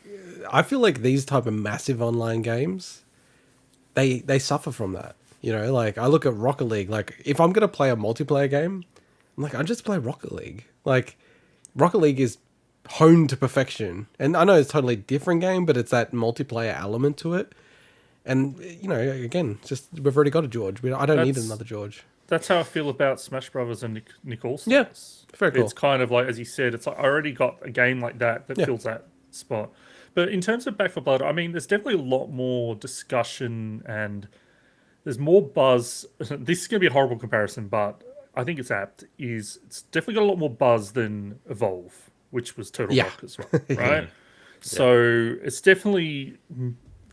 A: I feel like these type of massive online games, they suffer from that. Like, I look at Rocket League. Like, if I'm gonna play a multiplayer game, I'm like, I just play Rocket League. Like, Rocket League is honed to perfection, and I know it's a totally different game, but it's that multiplayer element to it. And again, it's just we've already got a George. I don't need
C: That's
A: another George.
C: that's how I feel about Smash Brothers and Nick
A: Yeah,
C: Olsen's.
A: very cool.
C: It's kind of like, as you said, it's like I already got a game like that
A: Yeah.
C: fills that spot. But in terms of Back for Blood, I mean, there's definitely a lot more discussion and there's more buzz. This is going to be a horrible comparison, but I think it's apt. It's definitely got a lot more buzz than Evolve, which was Turtle
A: Yeah.
C: Rock as well, right? So it's definitely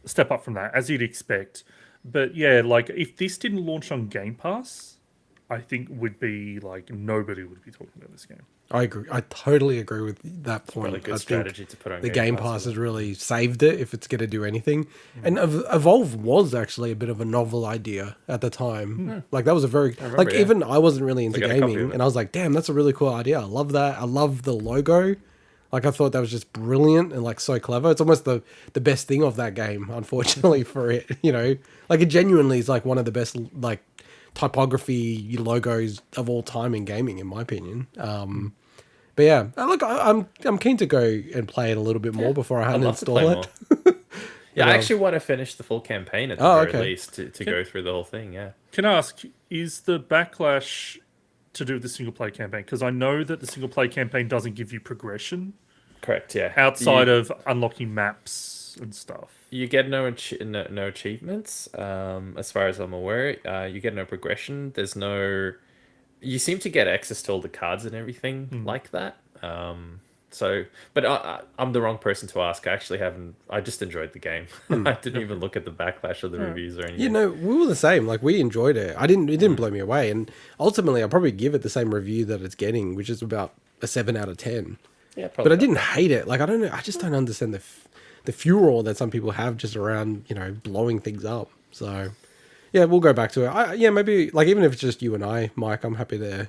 C: a step up from that, as you'd expect. But yeah, like if this didn't launch on Game Pass, I think would be like nobody would be talking about this game.
A: I agree. I totally agree with that point.
B: Probably a good
A: I
B: strategy
A: think
B: to put on
A: the Game
B: Pass
A: Pass
B: as well.
A: has really saved it if it's going to do anything. And Evolve was actually a bit of a novel idea at the time. Like, that was a very
B: remember, yeah.
A: even I wasn't really into
B: got a copy of
A: gaming,
B: it.
A: and I was like, damn, that's a really cool idea. I love that. I love the logo. Like, I thought that was just brilliant and like so clever. It's almost the best thing of that game, unfortunately for it. Like, it genuinely is like one of the best like typography logos of all time in gaming, in my opinion. But yeah, look, I'm keen to go and play it a little bit more before I
B: I'd
A: hand
B: love to
A: install
B: play
A: it.
B: more. Yeah,
A: But,
B: I actually want to finish the full campaign at the
A: Oh,
B: very
A: okay.
B: least to go through the whole thing. Yeah.
C: Can I ask, is the backlash to do with the single player campaign? Because I know that the single player campaign doesn't give you progression
B: Correct. Yeah.
C: outside of unlocking maps and stuff.
B: You get no achievements, as far as I'm aware. You get no progression. There's no. You seem to get access to all the cards and everything like that. But I'm the wrong person to ask. I actually haven't. I just enjoyed the game. I didn't even look at the backlash or the reviews or anything.
A: we were the same. Like, we enjoyed it. It didn't blow me away. And ultimately, I'll probably give it the same review that it's getting, which is about a 7 out of 10.
B: Yeah,
A: But
B: probably.
A: I didn't hate it. Like, I don't know. I just don't understand the furor that some people have just around, blowing things up. So, yeah, we'll go back to it. Maybe, like, even if it's just you and I, Mike, I'm happy to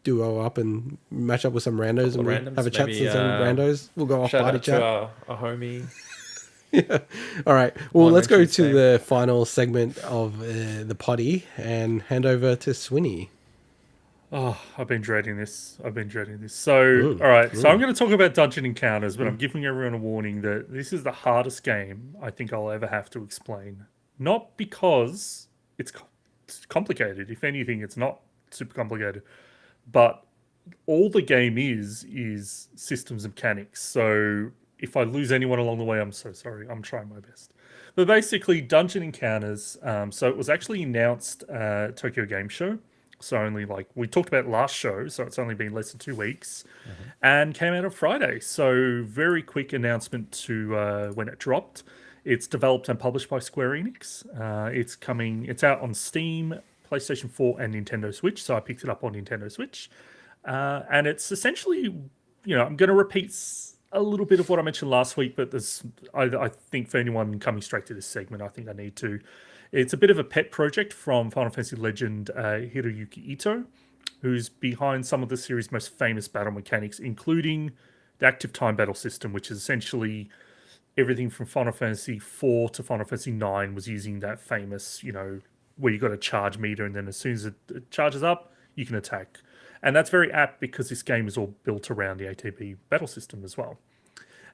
A: duo up and match up with some randos and
B: Couple of
A: we'll
B: randoms,
A: have a chat
B: maybe,
A: with some randos. We'll go off
B: Shout
A: party
B: out
A: chat.
B: to our homie.
A: All right. Well,
B: One
A: let's go
B: mentioned
A: to
B: same.
A: the final segment of the potty and hand over to Swinny.
C: Oh, I've been dreading this. So, all right. So I'm going to talk about dungeon encounters, but I'm giving everyone a warning that this is the hardest game I think I'll ever have to explain. Not because it's complicated. If anything, it's not super complicated. But all the game is systems and mechanics. So if I lose anyone along the way, I'm so sorry. I'm trying my best. But basically, dungeon encounters. So it was actually announced Tokyo Game Show. So only like we talked about last show, so it's only been less than 2 weeks, and came out on Friday. So very quick announcement to when it dropped. It's developed and published by Square Enix. It's coming. It's out on Steam, PlayStation 4, and Nintendo Switch. So I picked it up on Nintendo Switch, and it's essentially, I'm going to repeat a little bit of what I mentioned last week, but I think for anyone coming straight to this segment, I think I need to. It's a bit of a pet project from Final Fantasy legend Hiroyuki Ito, who's behind some of the series' most famous battle mechanics, including the active time battle system, which is essentially everything from Final Fantasy 4 to Final Fantasy 9 was using that famous, where you got a charge meter, and then as soon as it charges up, you can attack. And that's very apt because this game is all built around the ATB battle system as well.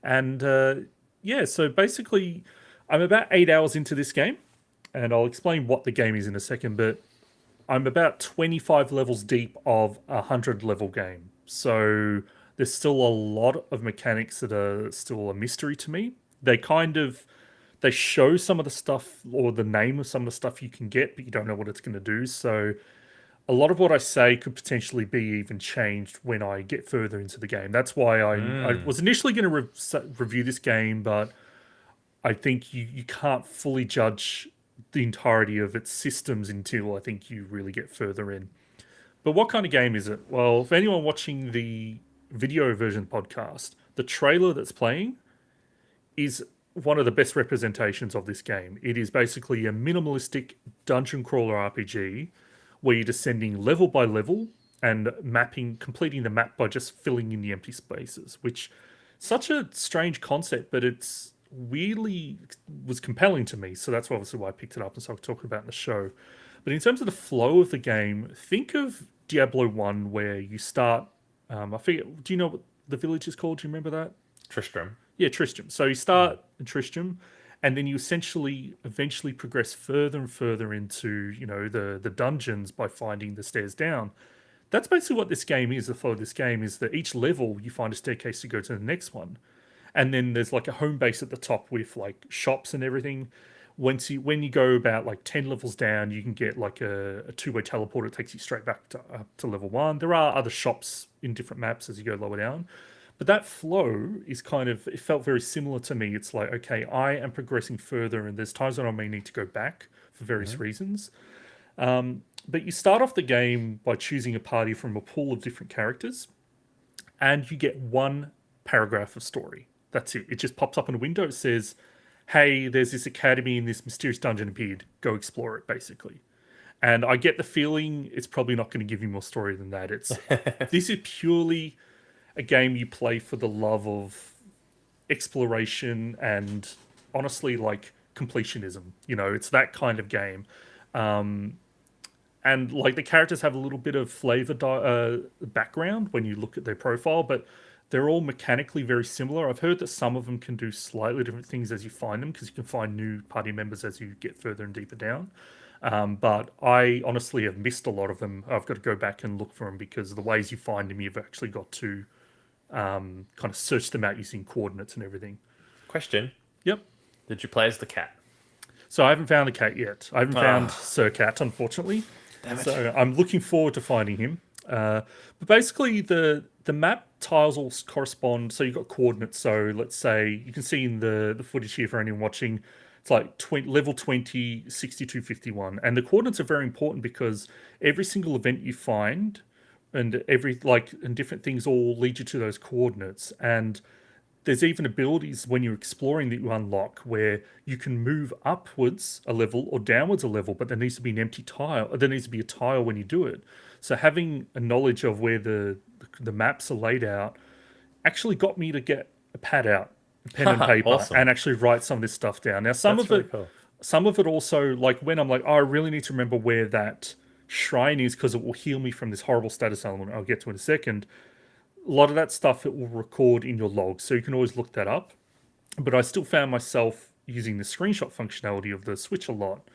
C: And so basically, I'm about 8 hours into this game. And I'll explain what the game is in a second, but I'm about 25 levels deep of a 100-level game. So there's still a lot of mechanics that are still a mystery to me. They show some of the stuff or the name of some of the stuff you can get, but you don't know what it's going to do. So a lot of what I say could potentially be even changed when I get further into the game. That's why I was initially going to review this game, but I think you can't fully judge the entirety of its systems until I think you really get further in. But what kind of game is it? Well, for anyone watching the video version podcast, the trailer that's playing is one of the best representations of this game. It is basically a minimalistic dungeon crawler RPG where you're descending level by level and completing the map by just filling in the empty spaces, which such a strange concept, but it's weirdly was compelling to me. So that's obviously why I picked it up, and so I'll talk about in the show. But in terms of the flow of the game, think of Diablo 1 where you start, I forget, do you know what the village is called? Do you remember that?
B: Tristram.
C: Yeah, Tristram. So you start in Tristram, and then you eventually progress further and further into, the dungeons by finding the stairs down. That's basically what this game is. The flow of this game is that each level you find a staircase to go to the next one. And then there's like a home base at the top with like shops and everything. When you go about like 10 levels down, you can get like a two-way teleporter that takes you straight back up to level 1. There are other shops in different maps as you go lower down. But that flow is it felt very similar to me. It's like, okay, I am progressing further, and there's times when I may need to go back for various reasons. But you start off the game by choosing a party from a pool of different characters, and you get one paragraph of story. That's it. It just pops up in a window. It says, hey, there's this academy and this mysterious dungeon appeared. Go explore it, basically. And I get the feeling it's probably not going to give you more story than that. This is purely a game you play for the love of exploration and honestly like completionism. It's that kind of game. And like the characters have a little bit of flavor background when you look at their profile, but they're all mechanically very similar. I've heard that some of them can do slightly different things as you find them, because you can find new party members as you get further and deeper down. But I honestly have missed a lot of them. I've got to go back and look for them, because the ways you find them, you've actually got to kind of search them out using coordinates and everything.
B: Question.
C: Yep.
B: Did you play as the cat?
C: So I haven't found the cat yet. I haven't found Sir Cat, unfortunately.
B: Damn it.
C: So I'm looking forward to finding him. But basically, the map tiles all correspond. So you've got coordinates. So let's say you can see in the footage here for anyone watching, it's like level 20, 62, 51. And the coordinates are very important because every single event you find and different things all lead you to those coordinates. And there's even abilities when you're exploring that you unlock where you can move upwards a level or downwards a level, but there needs to be an empty tile. There needs to be a tile when you do it. So having a knowledge of where the maps are laid out actually got me to get a pad out, a pen and paper,
B: awesome.
C: And actually write some of this stuff down. Now, some of it also, like when I'm like, oh, I really need to remember where that shrine is because it will heal me from this horrible status element I'll get to in a second. A lot of that stuff it will record in your logs, so you can always look that up. But I still found myself using the screenshot functionality of the Switch a lot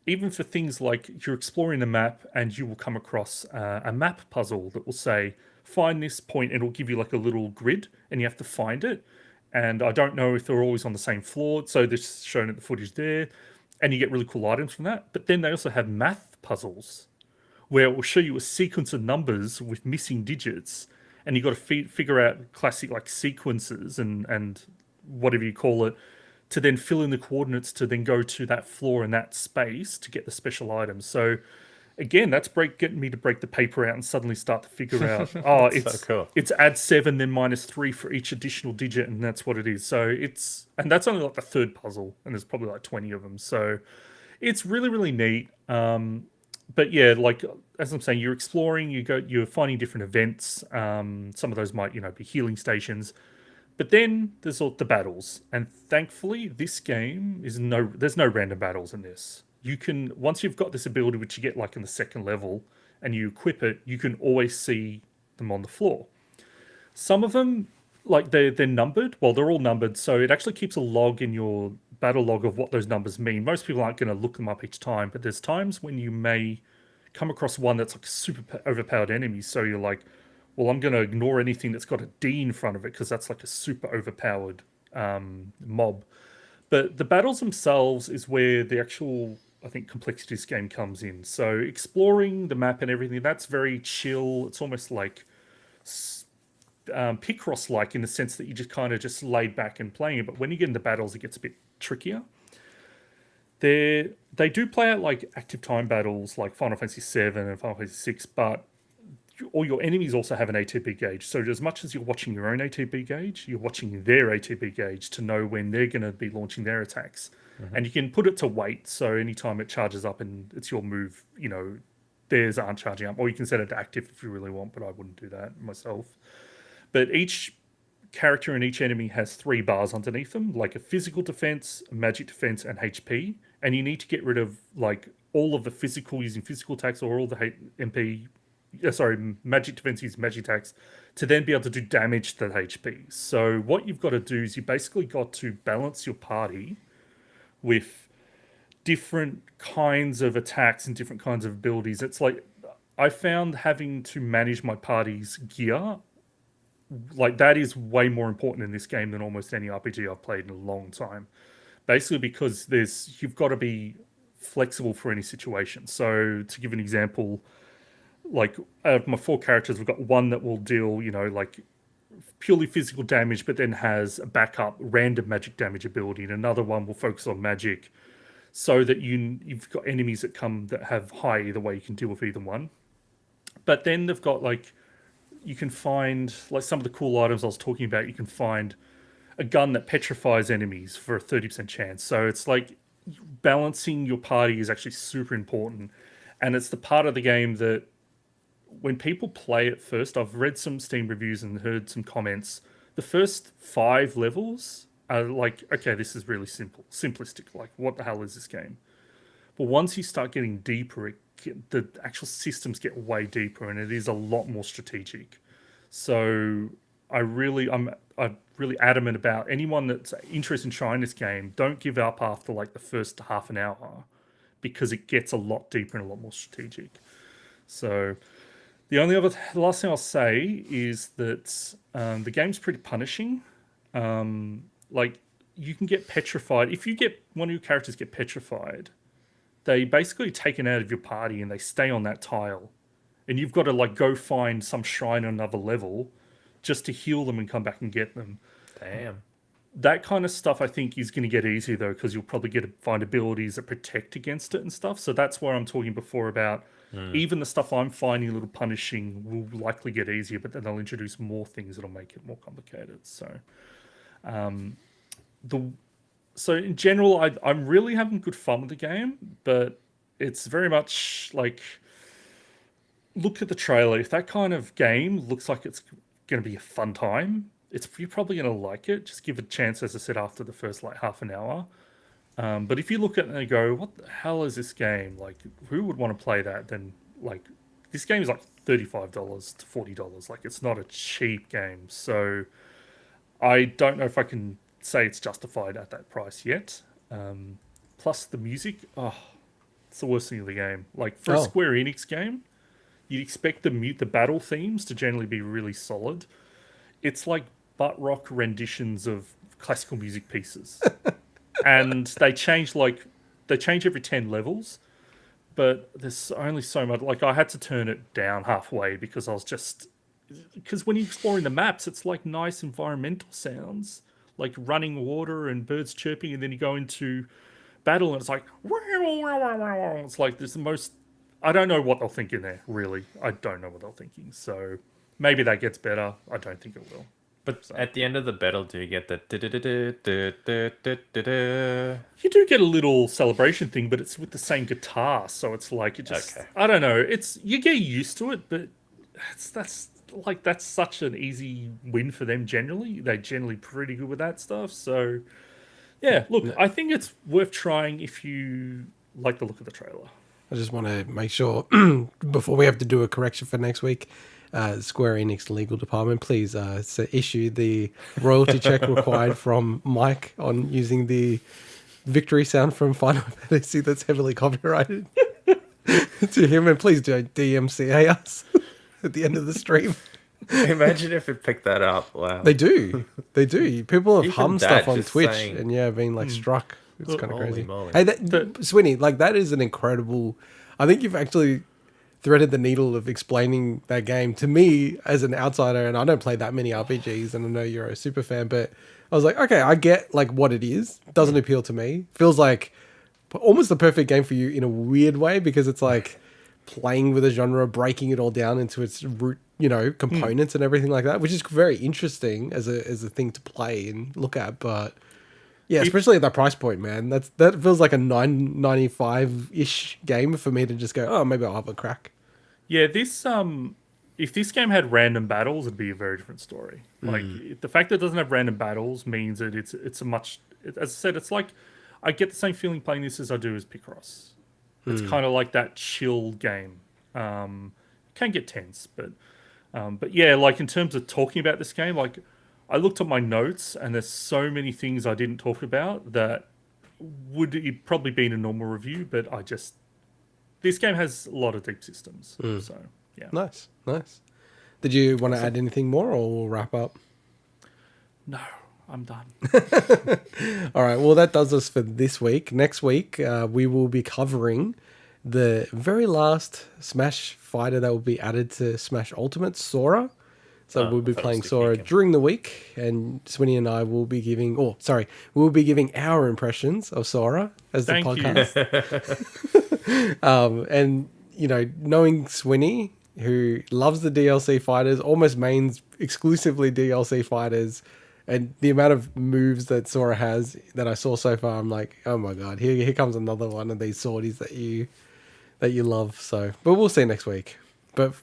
C: even for things like you're exploring the map and you will come across a map puzzle that will say, find this point, and it'll give you like a little grid and you have to find it. And I don't know if they're always on the same floor. So this shown at the footage there. And you get really cool items from that. But then they also have math puzzles where it will show you a sequence of numbers with missing digits. And you've got to figure out classic like sequences and whatever you call it to then fill in the coordinates to then go to that floor in that space to get the special items. So again, that's getting me to break the paper out and suddenly start to figure out,
B: So cool.
C: it's add 7 then -3 for each additional digit, and that's what it is. So and that's only like the third puzzle, and there's probably like 20 of them. So it's really, really neat. But yeah, like as I'm saying, you're exploring, you're finding different events. Some of those might, be healing stations. But then there's all the battles, and thankfully this game there's no random battles in this. You can, once you've got this ability, which you get like in the second level, and you equip it, you can always see them on the floor. Some of them, like they're numbered. Well, they're all numbered, so it actually keeps a log in your battle log of what those numbers mean. Most people aren't going to look them up each time, but there's times when you may come across one that's like a super overpowered enemy. So you're like, well, I'm going to ignore anything that's got a D in front of it because that's like a super overpowered mob. But the battles themselves is where the actual, I think, complexity of this game comes in. So exploring the map and everything, that's very chill. It's almost like Picross-like in the sense that you just kind of just laid back and playing it. But when you get into battles, it gets a bit trickier. They do play out like active time battles like Final Fantasy VII and Final Fantasy VI, but all your enemies also have an ATB gauge. So as much as you're watching your own ATB gauge, you're watching their ATB gauge to know when they're going to be launching their attacks. Mm-hmm. And you can put it to wait. So anytime it charges up and it's your move, theirs aren't charging up. Or you can set it to active if you really want, but I wouldn't do that myself. But each character and each enemy has 3 bars underneath them, like a physical defense, a magic defense, and HP. And you need to get rid of like all of the physical using physical attacks or all the magic defense using magic attacks to then be able to do damage to that HP. So what you've got to do is you basically got to balance your party with different kinds of attacks and different kinds of abilities. It's like I found having to manage my party's gear, like that is way more important in this game than almost any RPG I've played in a long time. Basically because you've got to be flexible for any situation. So to give an example, like out of my 4 characters, we've got one that will deal, like purely physical damage, but then has a backup random magic damage ability, and another one will focus on magic, so that you've got enemies that have high either way. You can deal with either one. But then they've got like you can find like some of the cool items I was talking about. You can find a gun that petrifies enemies for a 30% chance. So it's like balancing your party is actually super important, and it's the part of the game that when people play it first, I've read some Steam reviews and heard some comments. The first 5 levels are like, okay, this is really simplistic. Like, what the hell is this game? But once you start getting deeper, the actual systems get way deeper, and it is a lot more strategic. So I'm really adamant about anyone that's interested in trying this game. Don't give up after like the first half an hour, because it gets a lot deeper and a lot more strategic. So the last thing I'll say is that the game's pretty punishing. Like you can get petrified. If you get one of your characters get petrified, they basically taken out of your party and they stay on that tile. And you've got to like go find some shrine on another level just to heal them and come back and get them.
B: Damn.
C: That kind of stuff I think is going to get easier though, because you'll probably find abilities that protect against it and stuff. So that's where I'm talking before about even the stuff I'm finding a little punishing will likely get easier, but then they'll introduce more things that'll make it more complicated. So, so in general, I'm really having good fun with the game, but it's very much like, look at the trailer. If that kind of game looks like it's going to be a fun time, you're probably going to like it. Just give it a chance, as I said, after the first like half an hour. But if you look at it and go, what the hell is this game? Like, who would want to play that? Then, like, this game is like $35 to $40. Like, it's not a cheap game. So I don't know if I can say it's justified at that price yet. Plus the music, It's the worst thing of the game. Like for a
A: Oh.
C: Square Enix game, you'd expect the battle themes to generally be really solid. It's like butt rock renditions of classical music pieces, and they change every 10 levels, but there's only so much. Like I had to turn it down halfway because I was just because when you're exploring the maps, it's like nice environmental sounds, like running water and birds chirping, and then you go into battle and it's like it's like there's the most. I don't know what they're thinking there. Really, I don't know what they're thinking. So maybe that gets better. I don't think it will.
B: But at the end of the battle, do you get the
C: You do get a little celebration thing, but it's with the same guitar, so it's like it just.
B: Okay.
C: I don't know. It's you get used to it, but that's such an easy win for them. Generally, they're generally pretty good with that stuff. So, yeah. Look, I think it's worth trying if you like the look of the trailer.
A: I just want to make sure before we have to do a correction for next week, Square Enix legal department, please issue the royalty check required from Mike on using the victory sound from Final Fantasy that's heavily copyrighted to him, and please do DMCA us at the end of the stream.
B: Imagine if it picked that up. Wow.
A: They do. People have
B: Even
A: hummed
B: that,
A: stuff on
B: just
A: Twitch
B: saying-
A: and been like struck. It's kind of
B: Holy
A: crazy.
B: moly.
A: Hey, Swinny, like that is an incredible. I think you've actually threaded the needle of explaining that game to me as an outsider, and I don't play that many RPGs, and I know you're a super fan, but I was like, okay, I get like what it is. Doesn't appeal to me. Feels like almost the perfect game for you in a weird way because it's like playing with a genre, breaking it all down into its root, components and everything like that, which is very interesting as a thing to play and look at, but. Yeah, especially at that price point, man. That feels like a $9.95-ish game for me to just go, oh, maybe I'll have a crack.
C: Yeah, this if this game had random battles, it'd be a very different story. Like the fact that it doesn't have random battles means that it's a much. As I said, it's like I get the same feeling playing this as I do as Picross. It's kind of like that chill game. Can get tense, but yeah, like in terms of talking about this game, like. I looked at my notes, and there's so many things I didn't talk about that would it probably be in a normal review, but this game has a lot of deep systems, so yeah.
A: Nice. Did you want to add anything more, or we'll wrap up?
C: No, I'm done.
A: All right, well, that does us for this week. Next week, we will be covering the very last Smash fighter that will be added to Smash Ultimate, Sora. So we'll be playing Sora during the week, and Swinny and I will be giving, we'll be giving our impressions of Sora as the podcast. And, knowing Swinny, who loves the DLC fighters, almost mains exclusively DLC fighters, and the amount of moves that Sora has that I saw so far, I'm like, oh my God, here comes another one of these swordies that you love. So, but we'll see next week. But